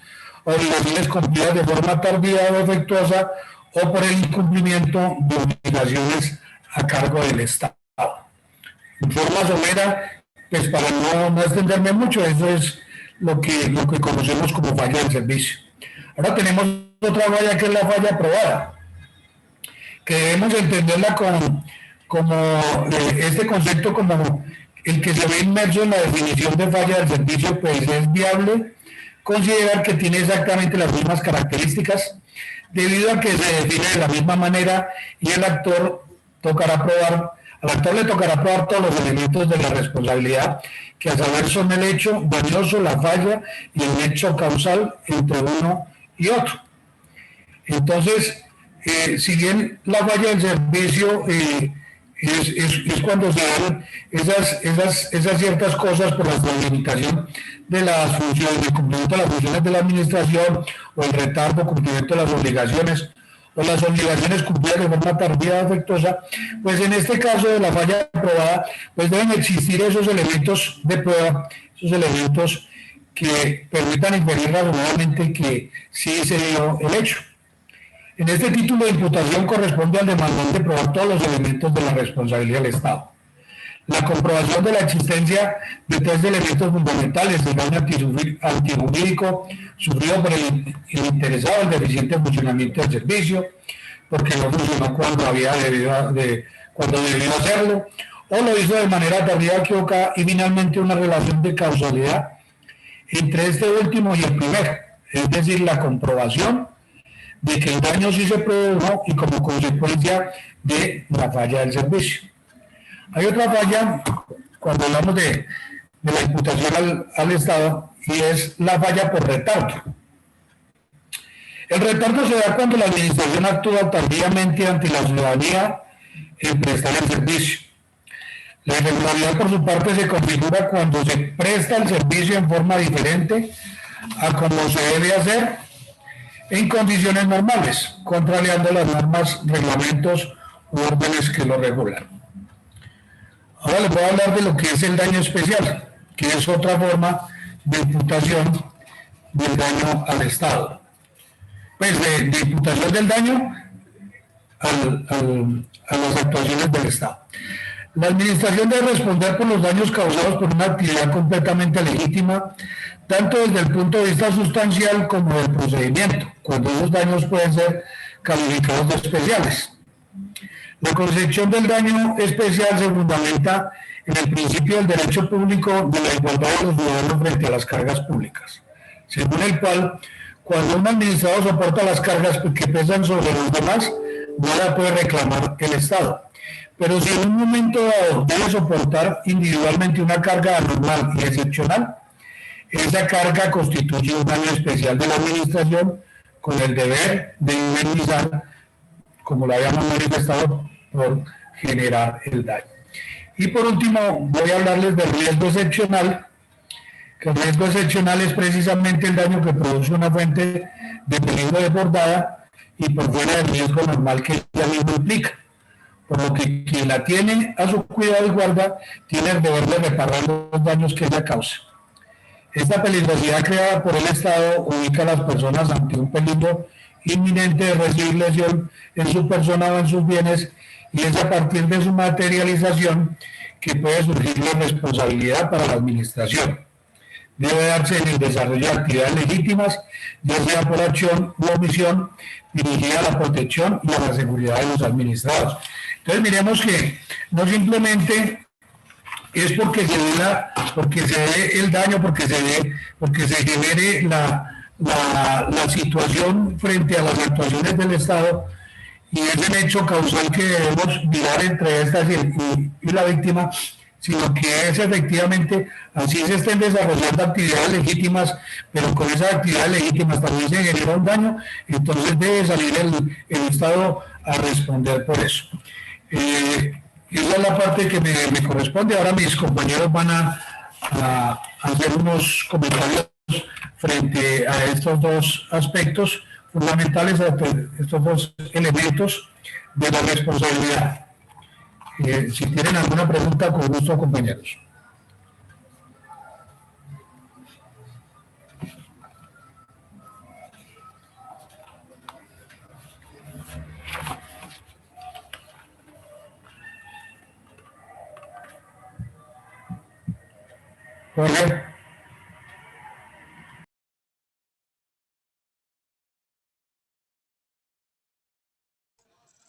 cumplidas de forma tardía o defectuosa o por el incumplimiento de obligaciones a cargo del Estado. En forma somera, pues para no extenderme mucho, eso es lo que conocemos como falla del servicio. Ahora tenemos otra falla que es la falla aprobada, que debemos entenderla como este concepto como el que se ve inmerso en la definición de falla del servicio, pues es viable considerar que tiene exactamente las mismas características, debido a que se define de la misma manera y al actor le tocará probar todos los elementos de la responsabilidad, que a saber son el hecho dañoso, la falla y el hecho causal entre uno y otro. Entonces, si bien la falla del servicio es cuando se dan esas ciertas cosas por la delimitación de las funciones, el cumplimiento de las funciones de la administración, o el retardo, cumplimiento de las obligaciones, o las obligaciones cumplidas de forma tardía o defectuosa, pues en este caso de la falla aprobada, pues deben existir esos elementos de prueba, esos elementos que permitan inferir razonablemente que sí se dio el hecho. En este título de imputación corresponde al demandante probar todos los elementos de la responsabilidad del Estado. La comprobación de la existencia de tres elementos fundamentales del daño antijurídico sufrido por el interesado, el deficiente funcionamiento del servicio, porque no funcionó cuando debió hacerlo, o lo hizo de manera tardía, equivocada, y finalmente una relación de causalidad entre este último y el primero, es decir, la comprobación de que el daño sí se produjo y como consecuencia de la falla del servicio. Hay otra falla cuando hablamos de la imputación al Estado, y es la falla por retardo. El retardo se da cuando la administración actúa tardíamente ante la ciudadanía en prestar el servicio. La irregularidad por su parte se configura cuando se presta el servicio en forma diferente a como se debe hacer en condiciones normales, contrariando las normas, reglamentos u órdenes que lo regulan. Ahora les voy a hablar de lo que es el daño especial, que es otra forma de imputación del daño al Estado. Pues de imputación del daño a las actuaciones del Estado. La administración debe responder por los daños causados por una actividad completamente legítima, tanto desde el punto de vista sustancial como del procedimiento, cuando esos daños pueden ser calificados de especiales. La concepción del daño especial se fundamenta en el principio del derecho público de la igualdad de los ciudadanos frente a las cargas públicas, según el cual, cuando un administrador soporta las cargas que pesan sobre los demás, nada puede reclamar el Estado. Pero si en un momento dado debe soportar individualmente una carga anormal y excepcional, esa carga constituye un daño especial de la administración con el deber de indemnizar, como lo habíamos manifestado, por generar el daño. Y por último, voy a hablarles del riesgo excepcional, que el riesgo excepcional es precisamente el daño que produce una fuente de peligro desbordada y por fuera del riesgo normal que ella misma implica, por lo que quien la tiene a su cuidado y guarda tiene el deber de reparar los daños que ella causa. Esta peligrosidad creada por el Estado ubica a las personas ante un peligro inminente de recibir lesión en su persona o en sus bienes, y es a partir de su materialización que puede surgir la responsabilidad para la administración. Debe darse en el desarrollo de actividades legítimas, ya sea por acción u omisión, dirigida a la protección y a la seguridad de los administrados. Entonces miremos que no simplemente es porque se dé el daño, porque se genere la situación frente a las actuaciones del Estado, y es el hecho causal que debemos mirar entre estas y la víctima, sino que es efectivamente, así se estén desarrollando actividades legítimas, pero con esas actividades legítimas también se genera un daño, entonces debe salir el Estado a responder por eso. Esa es la parte que me corresponde. Ahora mis compañeros van a hacer unos comentarios frente a estos dos aspectos fundamentales, estos dos elementos de la responsabilidad. Si tienen alguna pregunta, con gusto, compañeros. Jorge.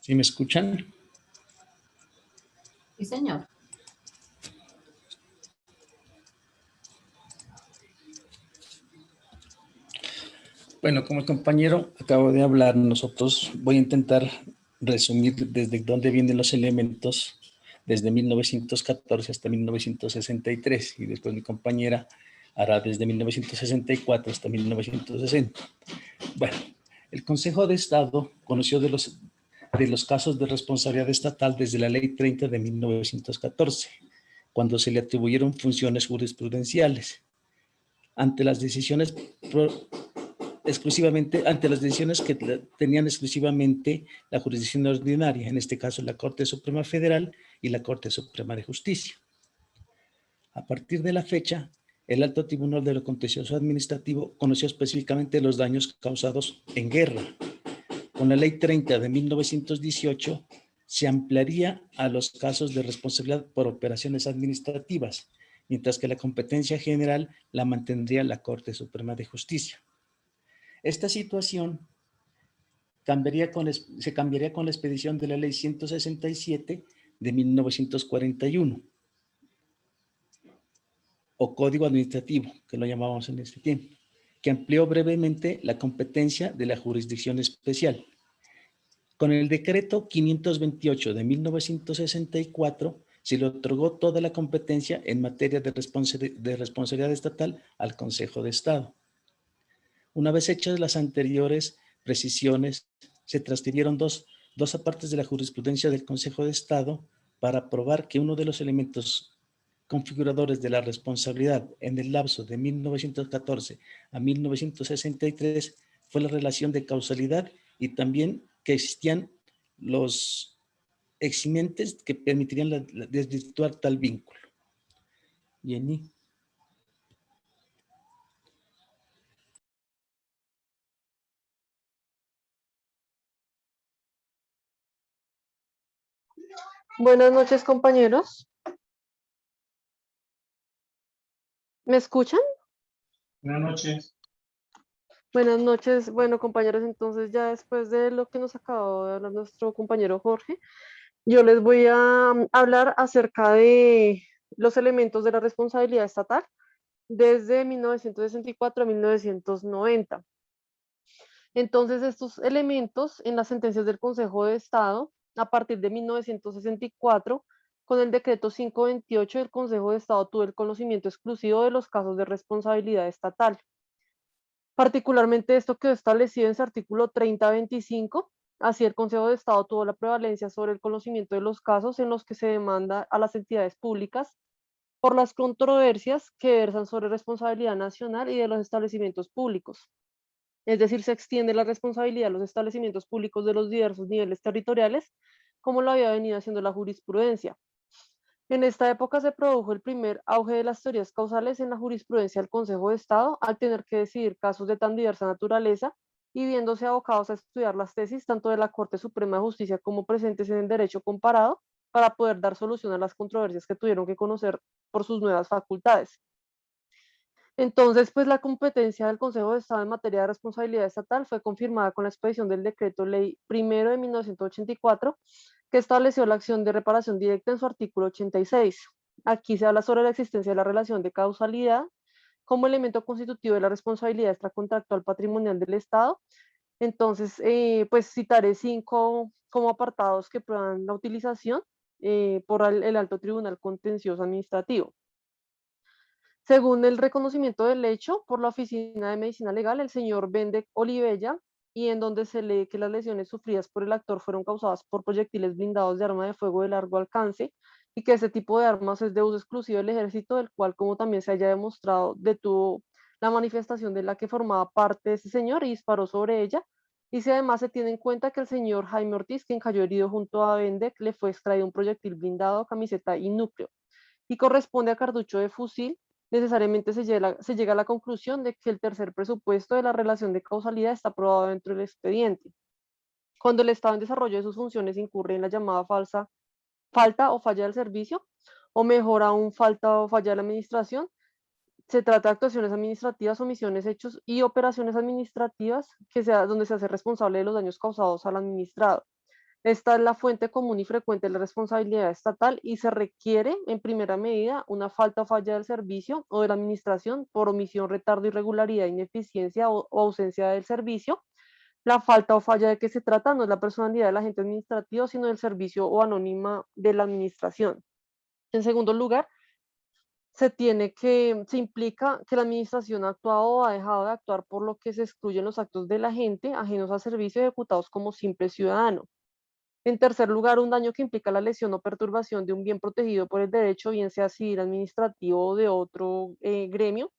¿Sí me escuchan? Sí, señor. Bueno, como el compañero acabo de hablar, nosotros voy a intentar resumir desde dónde vienen los elementos desde 1914 hasta 1963 y después mi compañera hará desde 1964 hasta 1960. Bueno, el Consejo de Estado conoció de los casos de responsabilidad estatal desde la Ley 30 de 1914, cuando se le atribuyeron funciones jurisprudenciales. Ante las decisiones que tenían exclusivamente la jurisdicción ordinaria, en este caso la Corte Suprema Federal y la Corte Suprema de Justicia. A partir de la fecha, el Alto Tribunal de lo Contencioso Administrativo conoció específicamente los daños causados en guerra. Con la Ley 30 de 1918 se ampliaría a los casos de responsabilidad por operaciones administrativas, mientras que la competencia general la mantendría la Corte Suprema de Justicia. Esta situación se cambiaría con la expedición de la Ley 167 de 1941, o Código Administrativo, que lo llamábamos en este tiempo, que amplió brevemente la competencia de la Jurisdicción Especial. Con el Decreto 528 de 1964 se le otorgó toda la competencia en materia de responsabilidad estatal al Consejo de Estado. Una vez hechas las anteriores precisiones, se transfirieron dos apartes de la jurisprudencia del Consejo de Estado para probar que uno de los elementos configuradores de la responsabilidad en el lapso de 1914 a 1963 fue la relación de causalidad y también que existían los eximentes que permitirían desvirtuar tal vínculo. Jenny. Buenas noches, compañeros. ¿Me escuchan? Buenas noches. Buenas noches. Bueno, compañeros, entonces ya después de lo que nos acabó de hablar nuestro compañero Jorge, yo les voy a hablar acerca de los elementos de la responsabilidad estatal desde 1964 a 1990. Entonces, estos elementos en las sentencias del Consejo de Estado, a partir de 1964, con el decreto 528 del Consejo de Estado, tuvo el conocimiento exclusivo de los casos de responsabilidad estatal. Particularmente esto quedó establecido en su artículo 3025. Así el Consejo de Estado tuvo la prevalencia sobre el conocimiento de los casos en los que se demanda a las entidades públicas por las controversias que versan sobre responsabilidad nacional y de los establecimientos públicos. Es decir, se extiende la responsabilidad a los establecimientos públicos de los diversos niveles territoriales, como lo había venido haciendo la jurisprudencia. En esta época se produjo el primer auge de las teorías causales en la jurisprudencia del Consejo de Estado, al tener que decidir casos de tan diversa naturaleza y viéndose abocados a estudiar las tesis tanto de la Corte Suprema de Justicia como presentes en el derecho comparado para poder dar solución a las controversias que tuvieron que conocer por sus nuevas facultades. Entonces, pues la competencia del Consejo de Estado en materia de responsabilidad estatal fue confirmada con la expedición del Decreto Ley 1 de 1984, que estableció la acción de reparación directa en su artículo 86. Aquí se habla sobre la existencia de la relación de causalidad como elemento constitutivo de la responsabilidad extracontractual patrimonial del Estado. Entonces, pues citaré cinco como apartados que prueban la utilización por el Alto Tribunal Contencioso Administrativo. Según el reconocimiento del hecho por la Oficina de Medicina Legal, el señor Bendek Olivella, y en donde se lee que las lesiones sufridas por el actor fueron causadas por proyectiles blindados de arma de fuego de largo alcance y que ese tipo de armas es de uso exclusivo del ejército, del cual, como también se haya demostrado, detuvo la manifestación de la que formaba parte ese señor y disparó sobre ella. Y si además se tiene en cuenta que el señor Jaime Ortiz, quien cayó herido junto a Bendek, le fue extraído un proyectil blindado, camiseta y núcleo, y corresponde a cartucho de fusil, necesariamente se llega a la conclusión de que el tercer presupuesto de la relación de causalidad está aprobado dentro del expediente. Cuando el Estado en desarrollo de sus funciones incurre en la llamada falta o falla del servicio, o mejor aún, falta o falla de la administración, se trata de actuaciones administrativas, omisiones, hechos y operaciones administrativas donde se hace responsable de los daños causados al administrado. Esta es la fuente común y frecuente de la responsabilidad estatal y se requiere, en primera medida, una falta o falla del servicio o de la administración por omisión, retardo, irregularidad, ineficiencia o ausencia del servicio. La falta o falla de que se trata no es la personalidad del agente administrativo, sino del servicio o anónima de la administración. En segundo lugar, se implica que la administración ha actuado o ha dejado de actuar, por lo que se excluyen los actos del agente ajenos al servicio ejecutados como simple ciudadano. En tercer lugar, un daño que implica la lesión o perturbación de un bien protegido por el derecho, bien sea civil, administrativo o de otro gremio,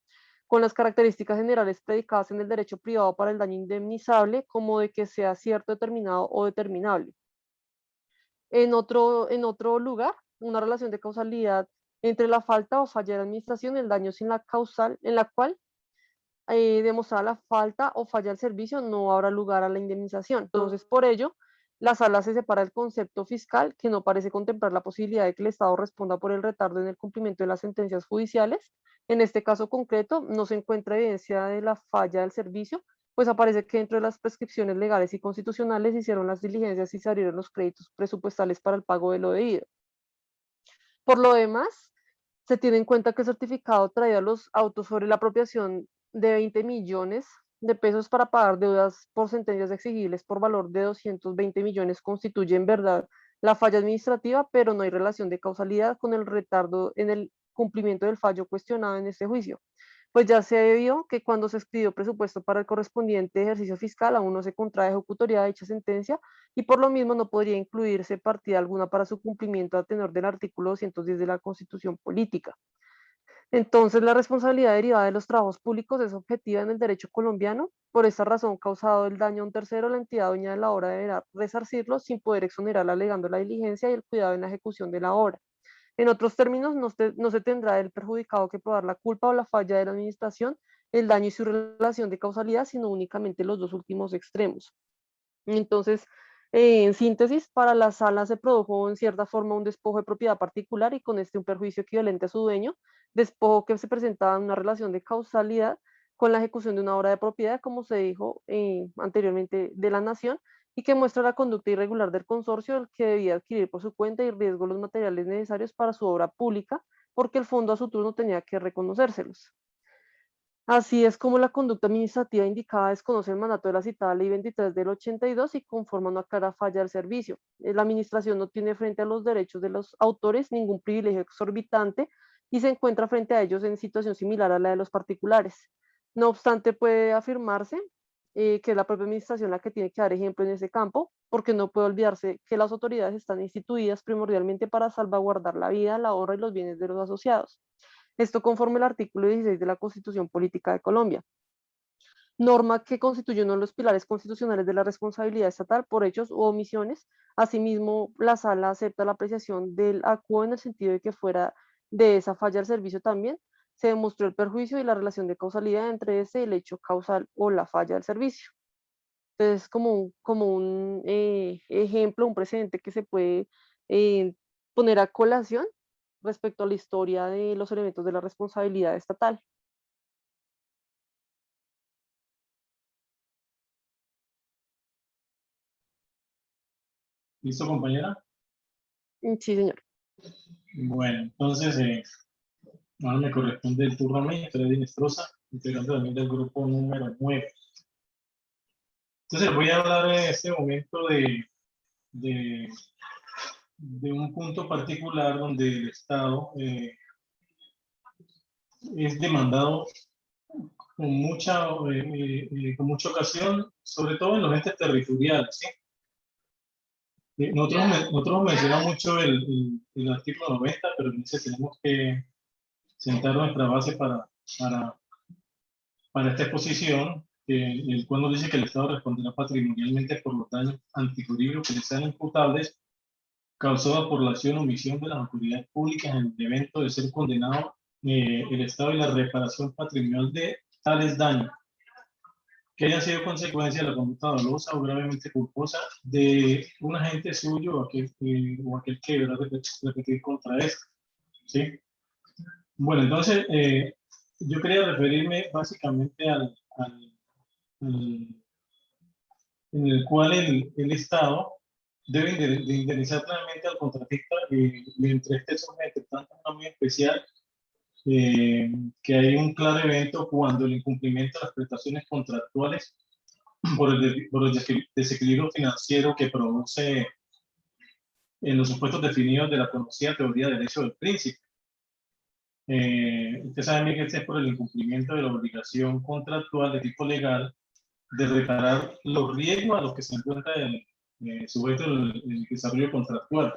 con las características generales predicadas en el derecho privado para el daño indemnizable, como de que sea cierto, determinado o determinable. En otro lugar, una relación de causalidad entre la falta o falla de la administración y el daño sin la causal, en la cual demostrada la falta o falla del servicio, no habrá lugar a la indemnización. Entonces, por ello, la sala se separa del concepto fiscal, que no parece contemplar la posibilidad de que el Estado responda por el retardo en el cumplimiento de las sentencias judiciales. En este caso concreto, no se encuentra evidencia de la falla del servicio, pues aparece que dentro de las prescripciones legales y constitucionales se hicieron las diligencias y se abrieron los créditos presupuestales para el pago de lo debido. Por lo demás, se tiene en cuenta que el certificado traía los autos sobre la apropiación de 20 millones de pesos para pagar deudas por sentencias exigibles por valor de 220 millones constituye en verdad la falla administrativa, pero no hay relación de causalidad con el retardo en el cumplimiento del fallo cuestionado en este juicio. Pues ya se vio que cuando se expidió presupuesto para el correspondiente ejercicio fiscal, aún no se contrae ejecutoria de dicha sentencia y por lo mismo no podría incluirse partida alguna para su cumplimiento a tenor del artículo 210 de la Constitución Política. Entonces, la responsabilidad derivada de los trabajos públicos es objetiva en el derecho colombiano. Por esta razón, causado el daño a un tercero, la entidad dueña de la obra deberá resarcirlo sin poder exonerarla alegando la diligencia y el cuidado en la ejecución de la obra. En otros términos, no se tendrá el perjudicado que probar la culpa o la falla de la administración, el daño y su relación de causalidad, sino únicamente los dos últimos extremos. Entonces, en síntesis, para la sala se produjo en cierta forma un despojo de propiedad particular y con este un perjuicio equivalente a su dueño, despojo que se presentaba en una relación de causalidad con la ejecución de una obra de propiedad, como se dijo anteriormente, de la nación, y que muestra la conducta irregular del consorcio, el que debía adquirir por su cuenta y riesgo los materiales necesarios para su obra pública, porque el fondo a su turno tenía que reconocérselos. Así es como la conducta administrativa indicada desconoce el mandato de la citada Ley 23 del 82 y conforma una clara falla del servicio. La administración no tiene frente a los derechos de los autores ningún privilegio exorbitante y se encuentra frente a ellos en situación similar a la de los particulares. No obstante, puede afirmarse que es la propia administración la que tiene que dar ejemplo en ese campo, porque no puede olvidarse que las autoridades están instituidas primordialmente para salvaguardar la vida, la honra y los bienes de los asociados. Esto conforme al artículo 16 de la Constitución Política de Colombia, norma que constituye uno de los pilares constitucionales de la responsabilidad estatal por hechos u omisiones. Asimismo, la sala acepta la apreciación del acuo en el sentido de que fuera de esa falla del servicio también se demostró el perjuicio y la relación de causalidad entre ese y el hecho causal o la falla del servicio. Entonces, como un ejemplo, un precedente que se puede poner a colación respecto a la historia de los elementos de la responsabilidad estatal. ¿Listo, compañera? Sí, señor. Bueno, entonces, ahora me corresponde el turno a mí, Freddy Nestroza, integrante también del grupo número 9. Entonces, voy a hablar en este momento de de un punto particular donde el Estado es demandado con mucha ocasión, sobre todo en los entes territoriales, ¿sí? Nosotros mencionamos mucho el artículo 90, pero entonces tenemos que sentar nuestra base para esta exposición, el cual nos dice que el Estado responderá patrimonialmente por los daños antijurídicos que le sean imputables causados por la acción o omisión de las autoridades públicas en el evento de ser condenado el Estado y la reparación patrimonial de tales daños que hayan sido consecuencia de la conducta dolosa o gravemente culposa de un agente suyo o aquel que deberá repetir contra él. ¿Sí? Bueno, entonces, yo quería referirme básicamente en el cual el Estado debe de indemnizar plenamente al contratista mientras este somete tanto una muy especial que hay un claro evento cuando el incumplimiento de las prestaciones contractuales por el desequilibrio financiero que produce en los supuestos definidos de la conocida teoría del derecho del príncipe. Usted sabe bien que este es por el incumplimiento de la obligación contractual de tipo legal de reparar los riesgos a los que se encuentra sujeto el desarrollo contractual.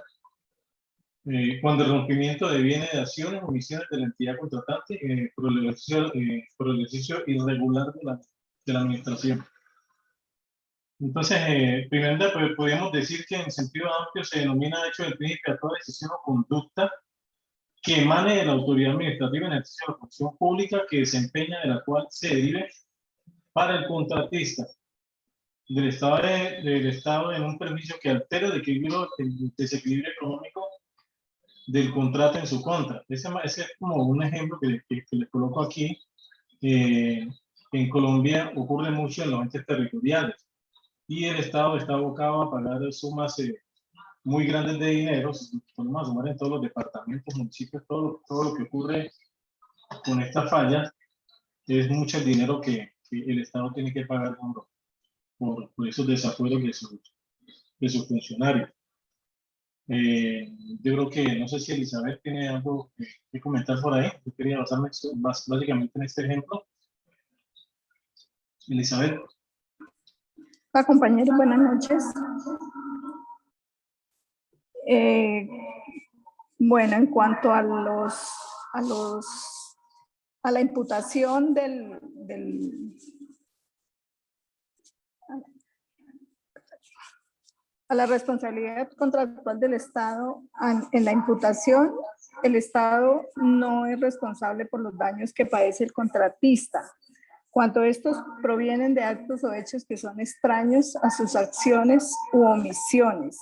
Cuando el rompimiento de bienes de acciones o omisiones de la entidad contratante por el ejercicio irregular de la administración. Entonces, primero podríamos decir que en sentido amplio se denomina hecho del príncipe a toda decisión o conducta que emane de la autoridad administrativa en el ejercicio de la función pública que desempeña, de la cual se derive para el contratista del Estado en un perjuicio que altere el desequilibrio económico del contrato en su contra. Ese es como un ejemplo que les coloco aquí. En Colombia ocurre mucho en los entes territoriales y el Estado está abocado a pagar sumas muy grandes de dinero, si podemos asumir en todos los departamentos, municipios, todo lo que ocurre con estas fallas, es mucho el dinero que el Estado tiene que pagar por esos desafueros de sus funcionarios. Yo creo que, no sé si Elizabeth tiene algo que comentar por ahí. Yo quería basarme básicamente en este ejemplo. Elizabeth. Hola compañeros, buenas noches. Bueno, en cuanto a la imputación a la responsabilidad contractual del Estado en la imputación, el Estado no es responsable por los daños que padece el contratista, cuando estos provienen de actos o hechos que son extraños a sus acciones u omisiones.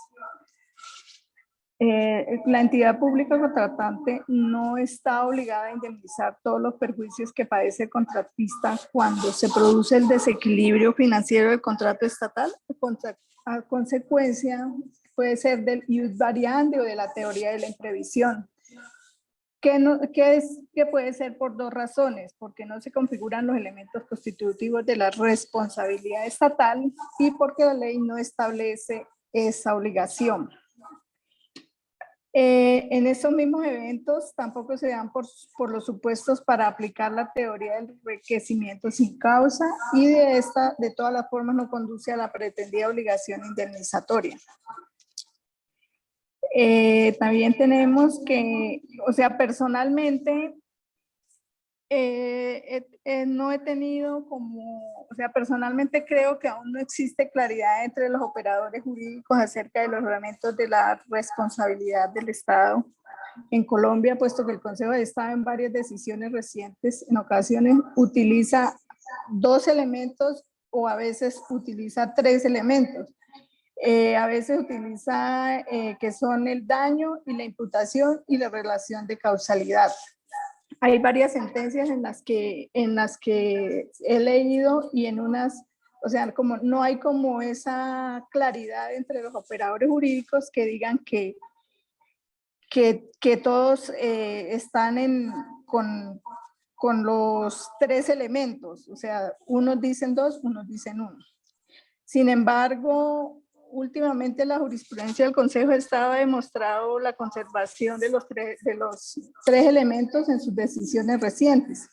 La entidad pública contratante no está obligada a indemnizar todos los perjuicios que padece el contratista cuando se produce el desequilibrio financiero del contrato estatal, a consecuencia puede ser del ius variandi o de la teoría de la imprevisión, que puede ser por dos razones: porque no se configuran los elementos constitutivos de la responsabilidad estatal y porque la ley no establece esa obligación. En esos mismos eventos tampoco se dan por los supuestos para aplicar la teoría del enriquecimiento sin causa, y de todas las formas no conduce a la pretendida obligación indemnizatoria. También tenemos que, o sea, personalmente no he tenido personalmente creo que aún no existe claridad entre los operadores jurídicos acerca de los reglamentos de la responsabilidad del Estado en Colombia, puesto que el Consejo de Estado en varias decisiones recientes en ocasiones utiliza 2 elementos o a veces utiliza 3 elementos. A veces utiliza que son el daño y la imputación y la relación de causalidad. Hay varias sentencias en las que he leído y en unas, o sea, como no hay como esa claridad entre los operadores jurídicos que digan que todos están con los 3 elementos, o sea, unos dicen 2, unos dicen 1. Sin embargo, últimamente la jurisprudencia del Consejo de Estado ha demostrado la conservación de los tres elementos en sus decisiones recientes.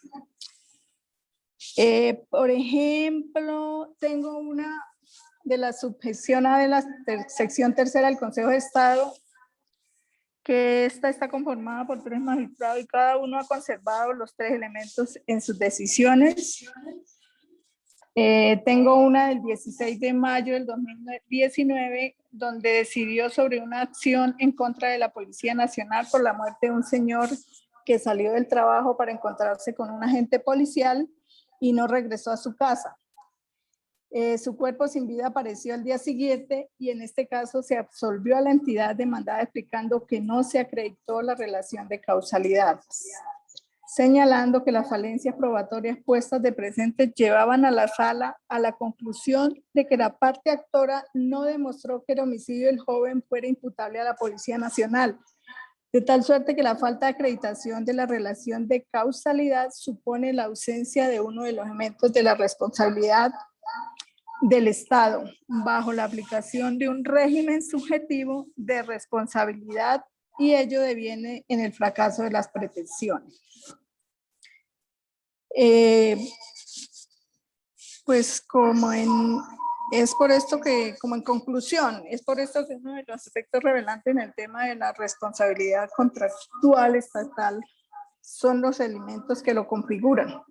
Por ejemplo, tengo una de la subsección A de la sección tercera del Consejo de Estado, que esta está conformada por 3 magistrados y cada uno ha conservado los 3 elementos en sus decisiones. Tengo una del 16 de mayo del 2019, donde decidió sobre una acción en contra de la Policía Nacional por la muerte de un señor que salió del trabajo para encontrarse con un agente policial y no regresó a su casa. Su cuerpo sin vida apareció al día siguiente y en este caso se absolvió a la entidad demandada explicando que no se acreditó la relación de causalidad, señalando que las falencias probatorias puestas de presente llevaban a la sala a la conclusión de que la parte actora no demostró que el homicidio del joven fuera imputable a la Policía Nacional, de tal suerte que la falta de acreditación de la relación de causalidad supone la ausencia de uno de los elementos de la responsabilidad del Estado, bajo la aplicación de un régimen subjetivo de responsabilidad y ello deviene en el fracaso de las pretensiones. Pues es por esto que, como en conclusión, es por esto que uno de los aspectos revelantes en el tema de la responsabilidad contractual estatal son los elementos que lo configuran,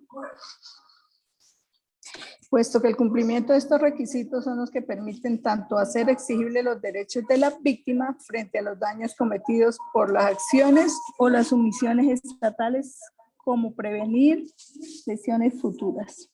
puesto que el cumplimiento de estos requisitos son los que permiten tanto hacer exigibles los derechos de la víctima frente a los daños cometidos por las acciones o las omisiones estatales, como prevenir lesiones futuras.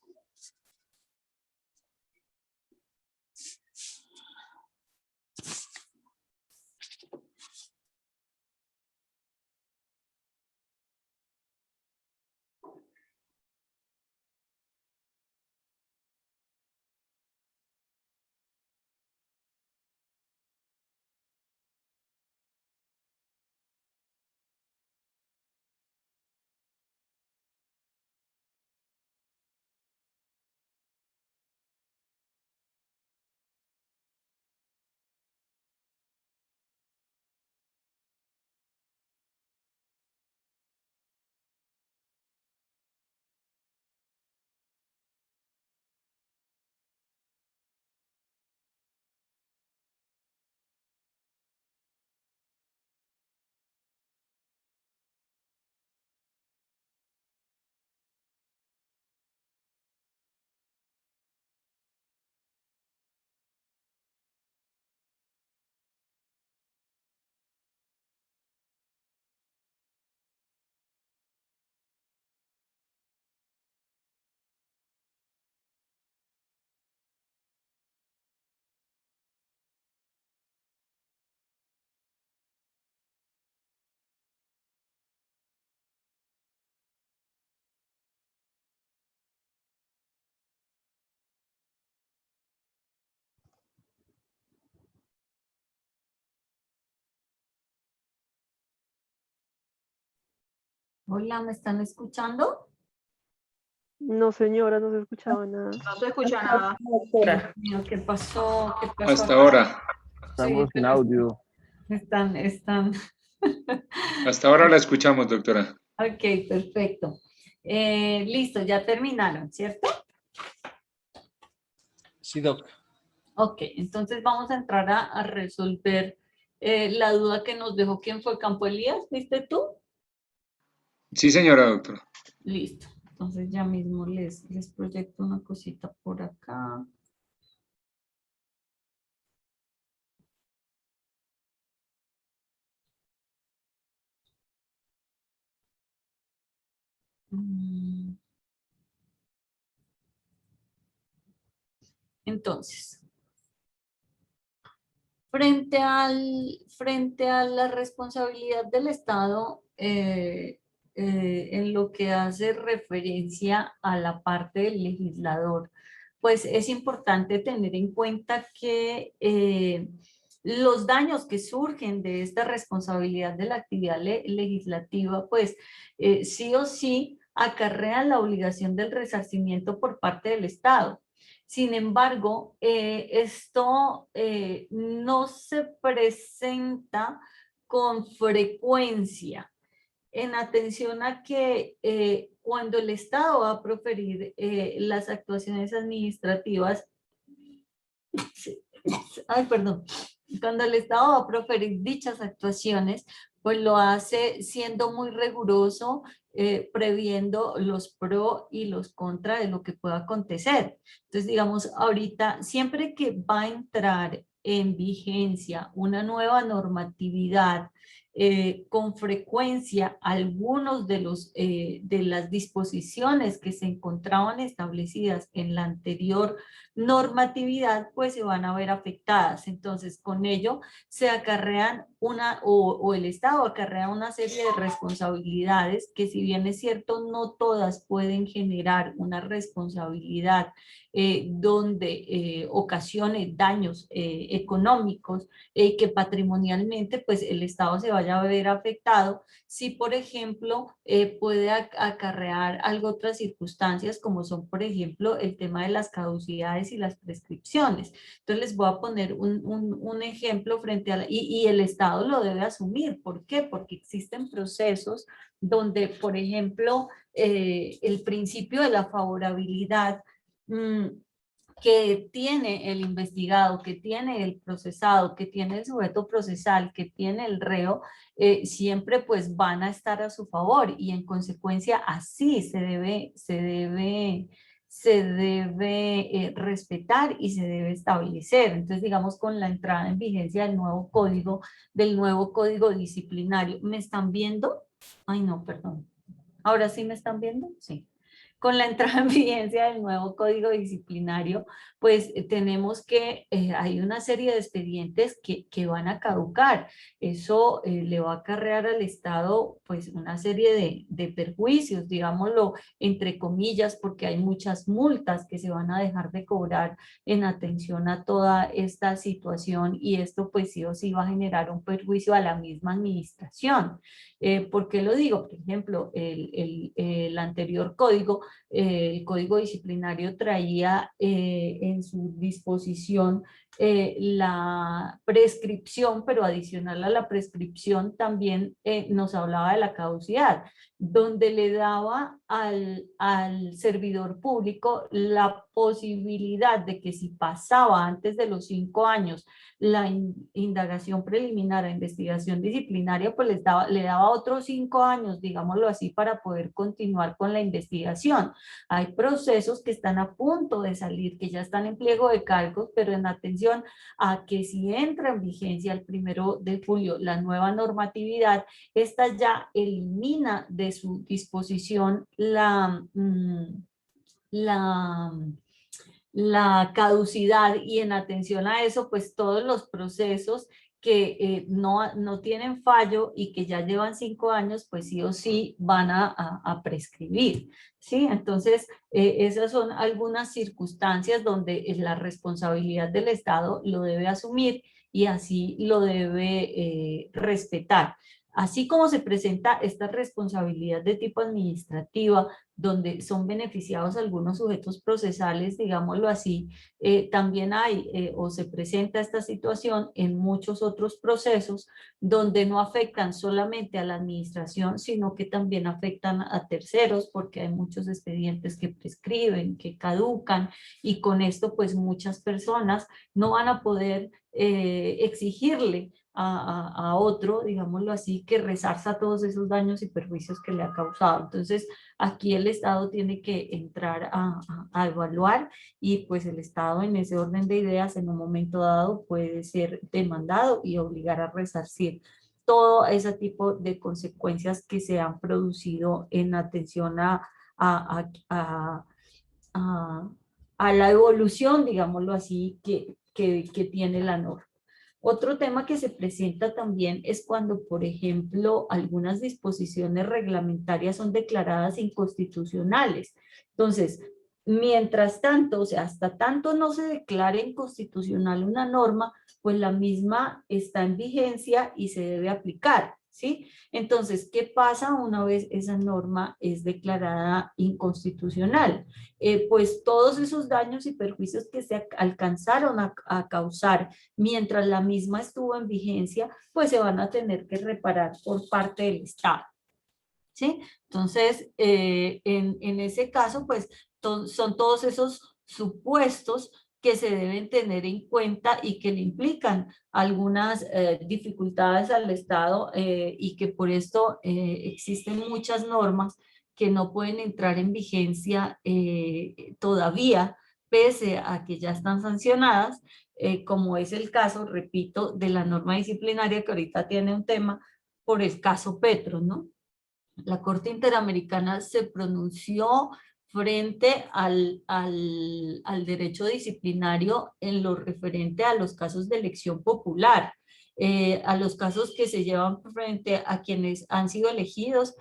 Hola, ¿me están escuchando? No, señora, no se escuchaba nada. No se escucha nada. Dios mío, ¿qué pasó? ¿Qué pasó? Hasta ahora. Estamos sin audio. Están. Hasta ahora la escuchamos, doctora. Ok, perfecto. Listo, ya terminaron, ¿cierto? Sí, doc. Ok, entonces vamos a entrar a resolver la duda que nos dejó. ¿Quién fue? Campo Elías? ¿Viste tú? Sí, señora doctora. Listo. Entonces ya mismo les proyecto una cosita por acá. Entonces, frente a la responsabilidad del Estado, en lo que hace referencia a la parte del legislador, pues es importante tener en cuenta que los daños que surgen de esta responsabilidad de la actividad legislativa, pues sí o sí acarrean la obligación del resarcimiento por parte del Estado. Sin embargo, esto no se presenta con frecuencia, en atención a que cuando el Estado va a proferir las actuaciones administrativas, cuando el Estado va a proferir dichas actuaciones, pues lo hace siendo muy riguroso, previendo los pro y los contra de lo que pueda acontecer. Entonces, digamos, ahorita, siempre que va a entrar en vigencia una nueva normatividad, con frecuencia algunos de las disposiciones que se encontraban establecidas en la anterior normatividad, pues se van a ver afectadas. Entonces, con ello se acarrean o el Estado acarrea una serie de responsabilidades que, si bien es cierto, no todas pueden generar una responsabilidad donde ocasione daños económicos, que patrimonialmente pues el Estado se vaya a ver afectado, si por ejemplo puede acarrear algo otras circunstancias, como son por ejemplo el tema de las caducidades y las prescripciones. Entonces les voy a poner un ejemplo frente a y el Estado lo debe asumir. ¿Por qué? Porque existen procesos donde, por ejemplo, el principio de la favorabilidad que tiene el investigado, que tiene el procesado, que tiene el sujeto procesal, que tiene el reo, siempre pues van a estar a su favor, y en consecuencia así se debe respetar y se debe establecer. Entonces, digamos, con la entrada en vigencia del nuevo código disciplinario. ¿Me están viendo? Ay, no, perdón. ¿Ahora sí me están viendo? Sí. Con la entrada en vigencia del nuevo código disciplinario, pues tenemos que hay una serie de expedientes que van a caducar. Eso le va a acarrear al Estado pues una serie de perjuicios, digámoslo entre comillas, porque hay muchas multas que se van a dejar de cobrar en atención a toda esta situación, y esto pues sí o sí va a generar un perjuicio a la misma administración. ¿Por qué lo digo? Por ejemplo, el anterior código, el código disciplinario, traía en su disposición la prescripción, pero adicional a la prescripción también nos hablaba de la caducidad, donde le daba al servidor público la posibilidad de que, si pasaba antes de los 5 años la indagación preliminar a investigación disciplinaria, pues le daba otros 5 años, digámoslo así, para poder continuar con la investigación. Hay procesos que están a punto de salir, que ya están en pliego de cargos, pero en atención a que, si entra en vigencia el 1 de julio la nueva normatividad, esta ya elimina de su disposición la caducidad, y en atención a eso, pues todos los procesos que no tienen fallo y que ya llevan 5 años, pues sí o sí van a prescribir, ¿sí? Entonces, esas son algunas circunstancias donde la responsabilidad del Estado lo debe asumir y así lo debe respetar. Así como se presenta esta responsabilidad de tipo administrativa, donde son beneficiados algunos sujetos procesales, digámoslo así, también hay o se presenta esta situación en muchos otros procesos donde no afectan solamente a la administración, sino que también afectan a terceros, porque hay muchos expedientes que prescriben, que caducan, y con esto pues muchas personas no van a poder exigirle a otro, digámoslo así, que resarza todos esos daños y perjuicios que le ha causado. Entonces, aquí el Estado tiene que entrar a evaluar, y pues el Estado, en ese orden de ideas, en un momento dado puede ser demandado y obligar a resarcir todo ese tipo de consecuencias que se han producido en atención a la evolución, digámoslo así, que tiene la norma. Otro tema que se presenta también es cuando, por ejemplo, algunas disposiciones reglamentarias son declaradas inconstitucionales. Entonces, mientras tanto, o sea, hasta tanto no se declare inconstitucional una norma, pues la misma está en vigencia y se debe aplicar. ¿sí? Entonces, ¿qué pasa una vez esa norma es declarada inconstitucional? Pues todos esos daños y perjuicios que se alcanzaron a causar mientras la misma estuvo en vigencia, pues se van a tener que reparar por parte del Estado, ¿sí? Entonces, en ese caso, pues son todos esos supuestos que se deben tener en cuenta y que le implican algunas dificultades al Estado y que por esto existen muchas normas que no pueden entrar en vigencia todavía, pese a que ya están sancionadas, como es el caso, repito, de la norma disciplinaria que ahorita tiene un tema por el caso Petro, ¿no? La Corte Interamericana se pronunció frente al derecho disciplinario en lo referente a los casos de elección popular, a los casos que se llevan frente a quienes han sido elegidos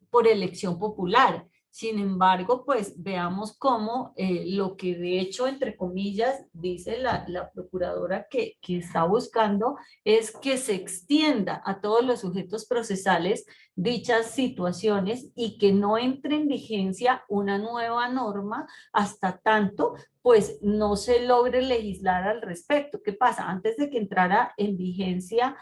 por elección popular. Sin embargo, pues veamos cómo lo que de hecho, entre comillas, dice la procuradora que está buscando es que se extienda a todos los sujetos procesales dichas situaciones y que no entre en vigencia una nueva norma hasta tanto pues no se logre legislar al respecto. ¿Qué pasa? Antes de que entrara en vigencia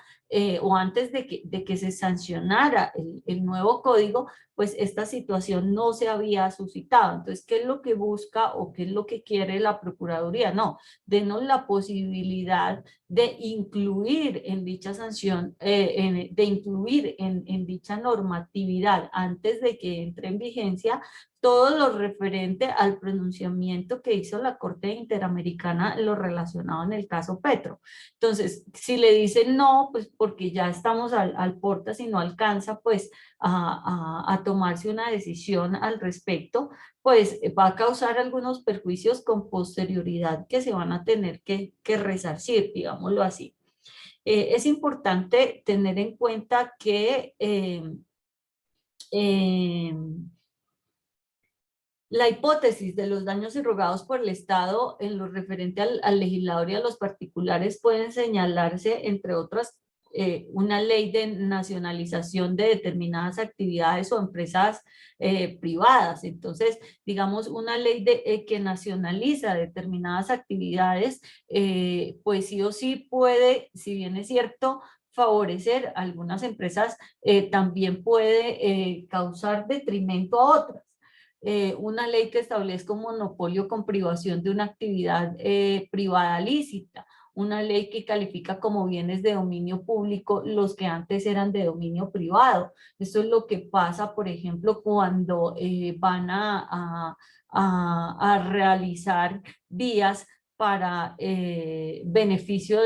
o antes de que se sancionara el nuevo código, pues esta situación no se había suscitado. Entonces, ¿qué es lo que busca o qué es lo que quiere la Procuraduría? No, denos la posibilidad de incluir en dicha sanción, de incluir en dicha normatividad antes de que entre en vigencia todo lo referente al pronunciamiento que hizo la Corte Interamericana, lo relacionado en el caso Petro. Entonces, si le dicen no, pues porque ya estamos al portas y no alcanza pues a tomarse una decisión al respecto, pues va a causar algunos perjuicios con posterioridad que se van a tener que resarcir, digámoslo así. Es importante tener en cuenta que la hipótesis de los daños irrogados por el Estado en lo referente al legislador y a los particulares pueden señalarse, entre otras, una ley de nacionalización de determinadas actividades o empresas privadas. Entonces, digamos, una ley que nacionaliza determinadas actividades, pues sí o sí puede, si bien es cierto, favorecer a algunas empresas, también puede causar detrimento a otras. Una ley que establezca un monopolio con privación de una actividad privada lícita, una ley que califica como bienes de dominio público los que antes eran de dominio privado. Esto es lo que pasa, por ejemplo, cuando van a realizar vías para beneficio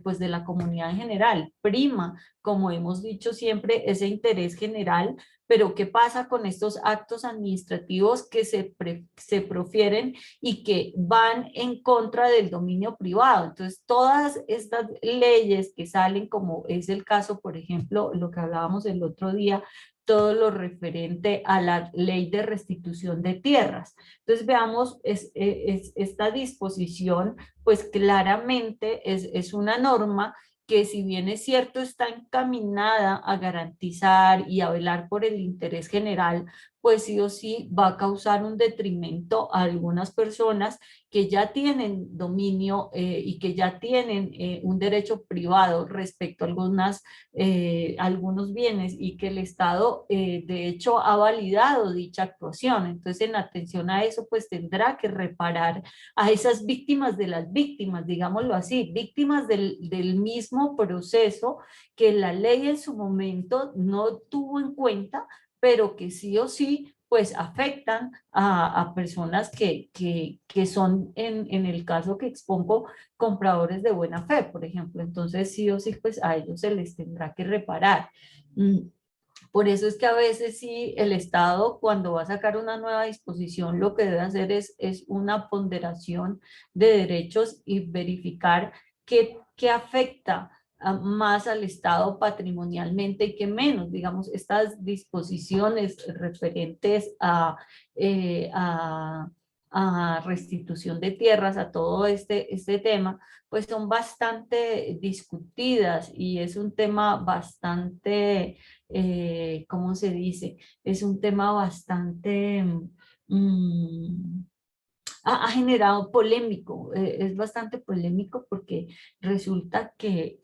pues de la comunidad en general. Prima, como hemos dicho siempre, ese interés general. Pero ¿qué pasa con estos actos administrativos que se profieren y que van en contra del dominio privado? Entonces, todas estas leyes que salen, como es el caso, por ejemplo, lo que hablábamos el otro día, todo lo referente a la ley de restitución de tierras. Entonces, veamos, esta disposición, pues claramente es una norma que, si bien es cierto, está encaminada a garantizar y a velar por el interés general, pues sí o sí va a causar un detrimento a algunas personas que ya tienen dominio y que ya tienen un derecho privado respecto a algunos bienes, y que el Estado de hecho ha validado dicha actuación. Entonces, en atención a eso, pues tendrá que reparar a esas víctimas de las víctimas, digámoslo así, víctimas del mismo proceso que la ley en su momento no tuvo en cuenta, pero que sí o sí pues afectan a personas que son, en el caso que expongo, compradores de buena fe, por ejemplo. Entonces sí o sí pues a ellos se les tendrá que reparar. Por eso es que a veces sí el Estado, cuando va a sacar una nueva disposición, lo que debe hacer es una ponderación de derechos y verificar qué afecta más al Estado patrimonialmente y qué menos. Digamos, estas disposiciones referentes a a restitución de tierras, a todo este tema, pues son bastante discutidas y es un tema bastante, ¿cómo se dice? Es un tema bastante... ha generado polémico, es bastante polémico porque resulta que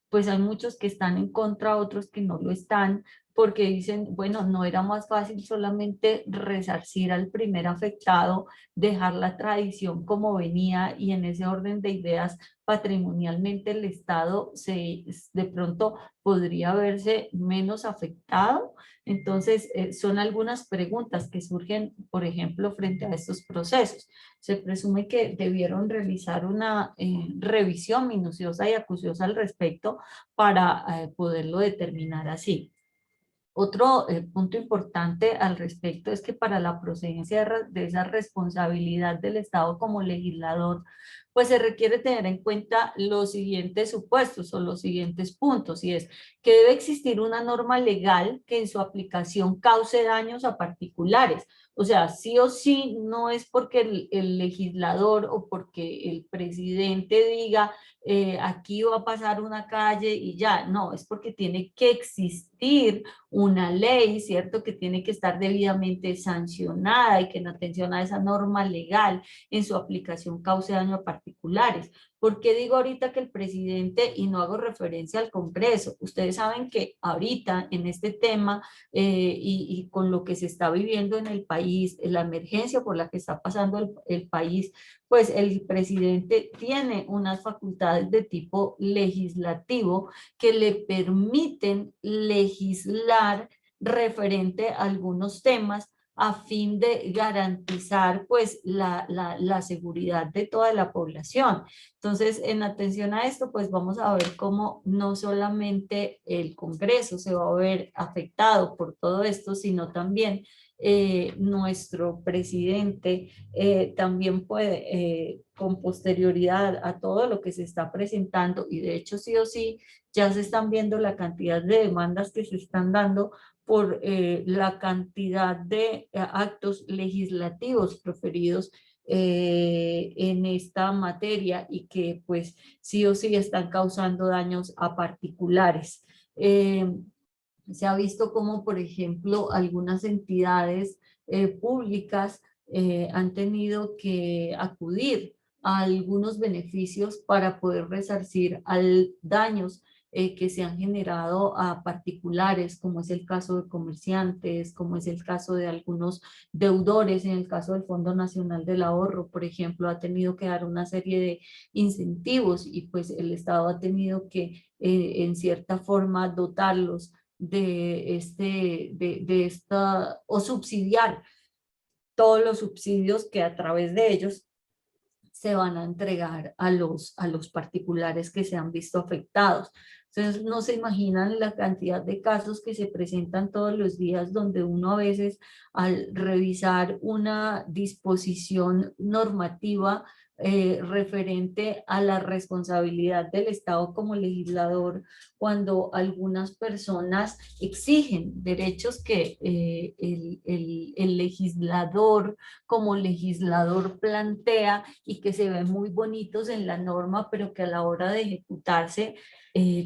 pues hay muchos que están en contra, otros que no lo están, porque dicen, bueno, no era más fácil solamente resarcir al primer afectado, dejar la tradición como venía y en ese orden de ideas patrimonialmente el Estado de pronto podría verse menos afectado. Entonces, son algunas preguntas que surgen, por ejemplo, frente a estos procesos. Se presume que debieron realizar una revisión minuciosa y acuciosa al respecto para poderlo determinar así. Otro punto importante al respecto es que para la procedencia de esa responsabilidad del Estado como legislador, pues se requiere tener en cuenta los siguientes supuestos o los siguientes puntos, y es que debe existir una norma legal que en su aplicación cause daños a particulares. O sea, sí o sí, no es porque el legislador o porque el presidente diga aquí va a pasar una calle y ya, no, es porque tiene que existir una ley, ¿cierto? Que tiene que estar debidamente sancionada y que en atención a esa norma legal en su aplicación cause daño a particulares. ¿Por qué digo ahorita que el presidente, y no hago referencia al Congreso? Ustedes saben que ahorita en este tema y con lo que se está viviendo en el país, la emergencia por la que está pasando el país, pues el presidente tiene unas facultades de tipo legislativo que le permiten legislar referente a algunos temas a fin de garantizar pues la seguridad de toda la población. Entonces, en atención a esto, pues vamos a ver cómo no solamente el Congreso se va a ver afectado por todo esto, sino también nuestro presidente también puede, con posterioridad a todo lo que se está presentando, y de hecho sí o sí, ya se están viendo la cantidad de demandas que se están dando por la cantidad de actos legislativos proferidos en esta materia y que pues sí o sí están causando daños a particulares. Se ha visto como, por ejemplo, algunas entidades públicas han tenido que acudir a algunos beneficios para poder resarcir daños que se han generado a particulares, como es el caso de comerciantes, como es el caso de algunos deudores. En el caso del Fondo Nacional del Ahorro, por ejemplo, ha tenido que dar una serie de incentivos y pues el Estado ha tenido que en cierta forma dotarlos de esta, o subsidiar todos los subsidios que a través de ellos se van a entregar a los particulares que se han visto afectados. Entonces, no se imaginan la cantidad de casos que se presentan todos los días donde uno a veces al revisar una disposición normativa referente a la responsabilidad del Estado como legislador, cuando algunas personas exigen derechos que el legislador como legislador plantea y que se ven muy bonitos en la norma, pero que a la hora de ejecutarse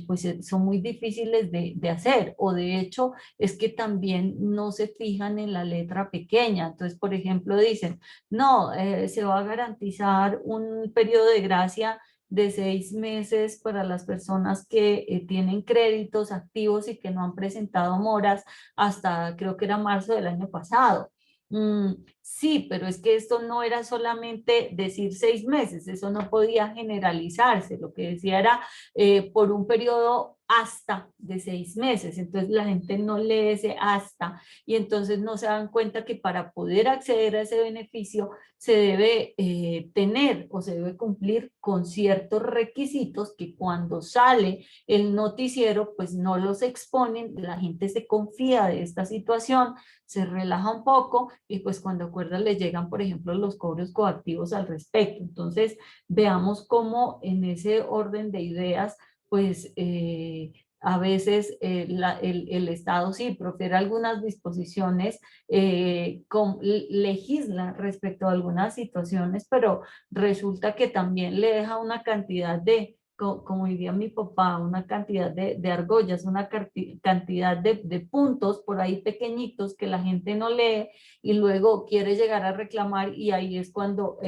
pues son muy difíciles de hacer, o de hecho es que también no se fijan en la letra pequeña. Entonces, por ejemplo, dicen, no, se va a garantizar un periodo de gracia de 6 meses para las personas que tienen créditos activos y que no han presentado moras hasta, creo que era marzo del año pasado. Sí, pero es que esto no era solamente decir 6 meses, eso no podía generalizarse, lo que decía era por un periodo hasta de 6 meses, entonces la gente no lee ese hasta y entonces no se dan cuenta que para poder acceder a ese beneficio se debe tener o se debe cumplir con ciertos requisitos que cuando sale el noticiero pues no los exponen, la gente se confía de esta situación, se relaja un poco y pues cuando acuerdan le llegan, por ejemplo, los cobros coactivos al respecto. Entonces, veamos cómo en ese orden de ideas, pues a veces el Estado sí profiere algunas disposiciones, legisla respecto a algunas situaciones, pero resulta que también le deja una cantidad de, como diría mi papá, una cantidad de argollas, una cantidad de puntos por ahí pequeñitos que la gente no lee y luego quiere llegar a reclamar, y ahí es cuando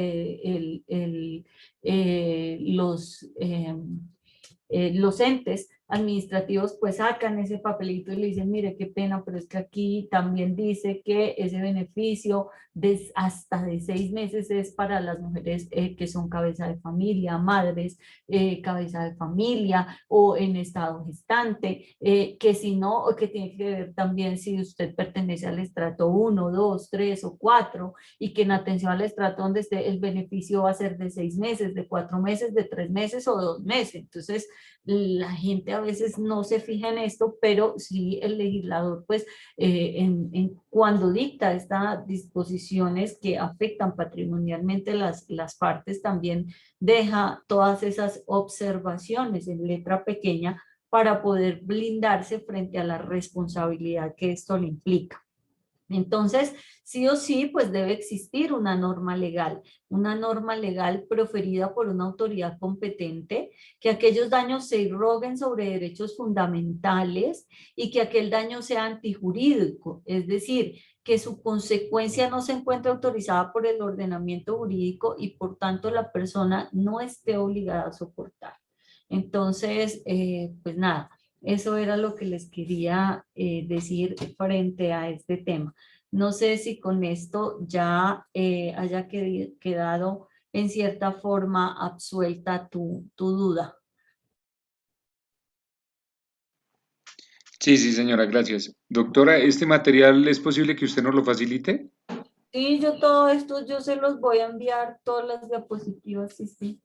los entes administrativos pues sacan ese papelito y le dicen, mire, qué pena, pero es que aquí también dice que ese beneficio hasta de 6 meses es para las mujeres que son cabeza de familia, madres, cabeza de familia o en estado gestante, que si no, o que tiene que ver también si usted pertenece al estrato 1, 2, 3 o 4, y que en atención al estrato donde esté el beneficio va a ser de 6 meses, de 4 meses, de 3 meses o 2 meses. Entonces, la gente a veces no se fija en esto, pero sí el legislador, pues, cuando dicta estas disposiciones que afectan patrimonialmente las partes, también deja todas esas observaciones en letra pequeña para poder blindarse frente a la responsabilidad que esto le implica. Entonces, sí o sí, pues debe existir una norma legal proferida por una autoridad competente, que aquellos daños se irroguen sobre derechos fundamentales y que aquel daño sea antijurídico, es decir, que su consecuencia no se encuentre autorizada por el ordenamiento jurídico y por tanto la persona no esté obligada a soportar. Entonces, pues nada. Eso era lo que les quería decir frente a este tema. No sé si con esto ya haya quedado en cierta forma absuelta tu duda. Sí, sí, señora, gracias. Doctora, ¿este material es posible que usted nos lo facilite? Sí, yo todo esto, yo se los voy a enviar, todas las diapositivas, sí, sí.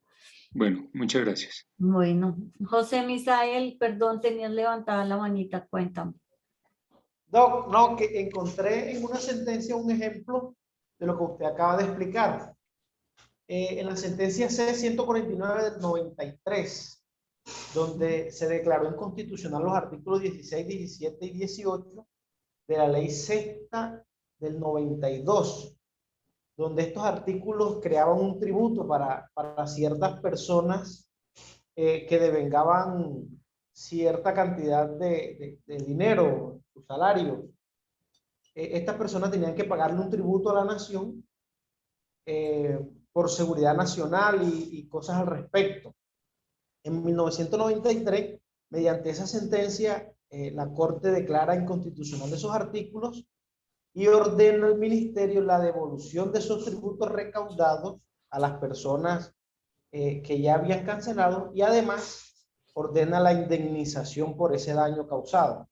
Bueno, muchas gracias. Bueno, José Misael, perdón, tenías levantada la manita, cuéntame. Doc, no, que encontré en una sentencia un ejemplo de lo que usted acaba de explicar. En la sentencia C-149 del 93, donde se declaró inconstitucional los artículos 16, 17 y 18 de la ley sexta del 92, donde estos artículos creaban un tributo para ciertas personas que devengaban cierta cantidad de dinero, su salario. Estas personas tenían que pagarle un tributo a la nación por seguridad nacional y cosas al respecto. En 1993, mediante esa sentencia, la Corte declara inconstitucional esos artículos y ordena al ministerio la devolución de esos tributos recaudados a las personas que ya habían cancelado, y además ordena la indemnización por ese daño causado.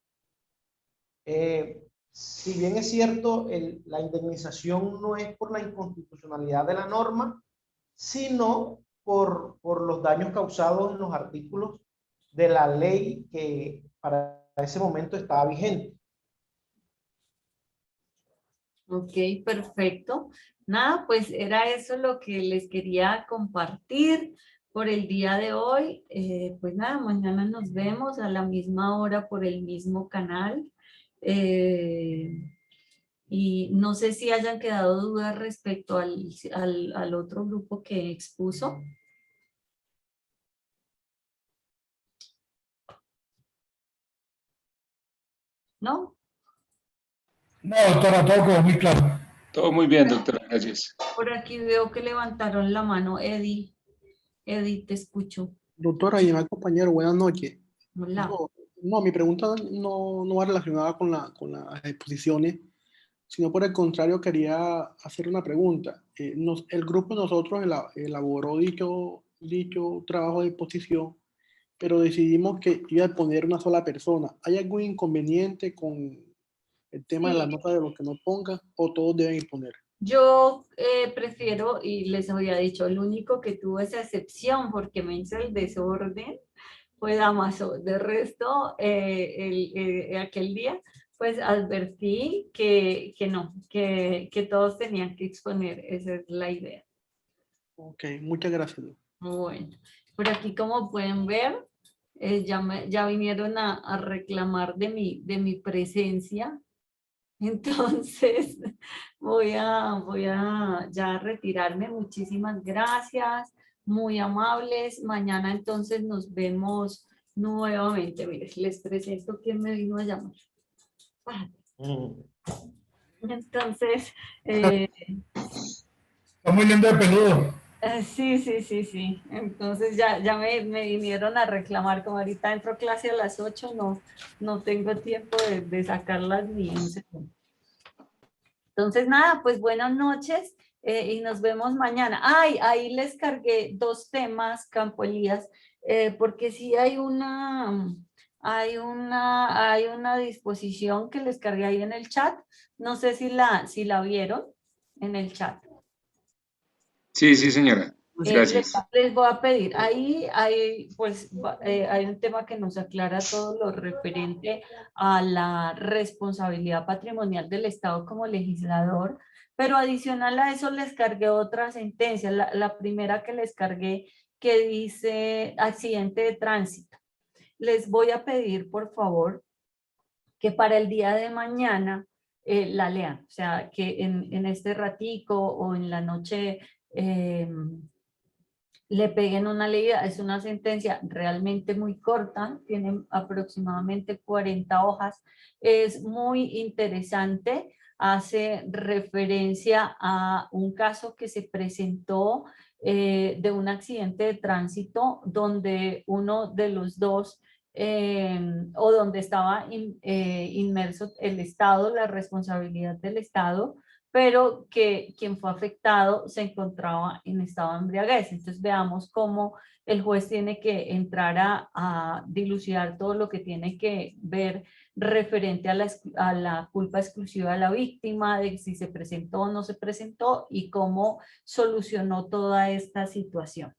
Si bien es cierto, la indemnización no es por la inconstitucionalidad de la norma, sino por los daños causados en los artículos de la ley que para ese momento estaba vigente. Ok, perfecto. Nada, pues era eso lo que les quería compartir por el día de hoy. Pues nada, mañana nos vemos a la misma hora por el mismo canal. Y no sé si hayan quedado dudas respecto al otro grupo que expuso. ¿No? No, doctora, todo quedó muy claro. Todo muy bien, doctora, gracias. Por aquí veo que levantaron la mano. Eddie, te escucho. Doctora y demás compañero, buenas noches. Hola. No, mi pregunta no va relacionada con las exposiciones, sino por el contrario quería hacer una pregunta. El grupo de nosotros elaboró dicho trabajo de exposición, pero decidimos que iba a poner una sola persona. ¿Hay algún inconveniente con el tema de la nota de lo que nos ponga o todos deben exponer? Yo prefiero, y les había dicho, el único que tuvo esa excepción porque me hizo el desorden fue Damaso. De resto, aquel día, pues advertí que no, que todos tenían que exponer. Esa es la idea. Ok, muchas gracias. Bueno, por aquí como pueden ver, ya vinieron a reclamar de mi presencia. Entonces voy a ya retirarme. Muchísimas gracias, muy amables. Mañana entonces nos vemos nuevamente. Mire, les presento quién me vino a llamar. Entonces, Está muy lindo de peludo. sí. Entonces ya me vinieron a reclamar, como ahorita entro a clase a las 8, no tengo tiempo de sacarlas ni un segundo. Entonces, nada, pues buenas noches y nos vemos mañana. Ay, ahí les cargué 2 temas, Campo Elías, porque sí hay una disposición que les cargué ahí en el chat. No sé si la vieron en el chat. Sí, sí, señora. Gracias. Les voy a pedir, ahí hay un tema que nos aclara todo lo referente a la responsabilidad patrimonial del Estado como legislador, pero adicional a eso les cargué otra sentencia, la primera que les cargué que dice accidente de tránsito. Les voy a pedir, por favor, que para el día de mañana la lean, o sea, que en este ratico o en la noche le peguen una leída. Es una sentencia realmente muy corta, tiene aproximadamente 40 hojas, es muy interesante, hace referencia a un caso que se presentó de un accidente de tránsito donde uno de los dos o donde estaba inmerso el Estado, la responsabilidad del Estado, pero que quien fue afectado se encontraba en estado de embriaguez. Entonces veamos cómo el juez tiene que entrar a dilucidar todo lo que tiene que ver referente a la culpa exclusiva de la víctima, de si se presentó o no se presentó y cómo solucionó toda esta situación.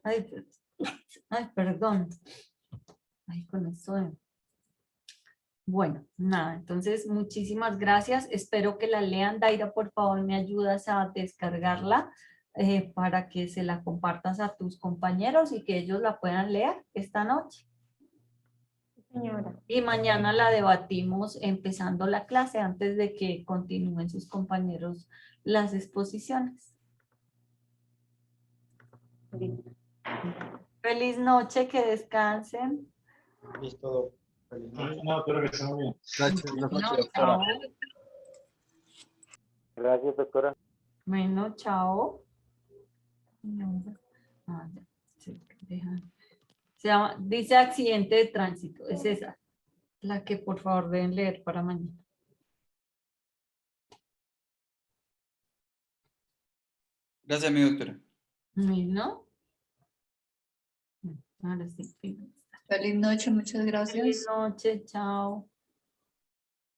Ay, perdón. Ay, con esto de... Bueno, nada, entonces muchísimas gracias. Espero que la lean. Daira, por favor, me ayudas a descargarla para que se la compartas a tus compañeros y que ellos la puedan leer esta noche. Señora. Y mañana la debatimos empezando la clase antes de que continúen sus compañeros las exposiciones. Feliz noche, que descansen. Listo. Feliz noche. No, espero que estén muy bien. Gracias, No, doctora. chao. Gracias, doctora. Bueno, chao. Se llama, dice accidente de tránsito, es esa, la que por favor deben leer para mañana. Gracias, mi doctora. ¿No? Ahora sí. Feliz noche, muchas gracias. Feliz noche, chao.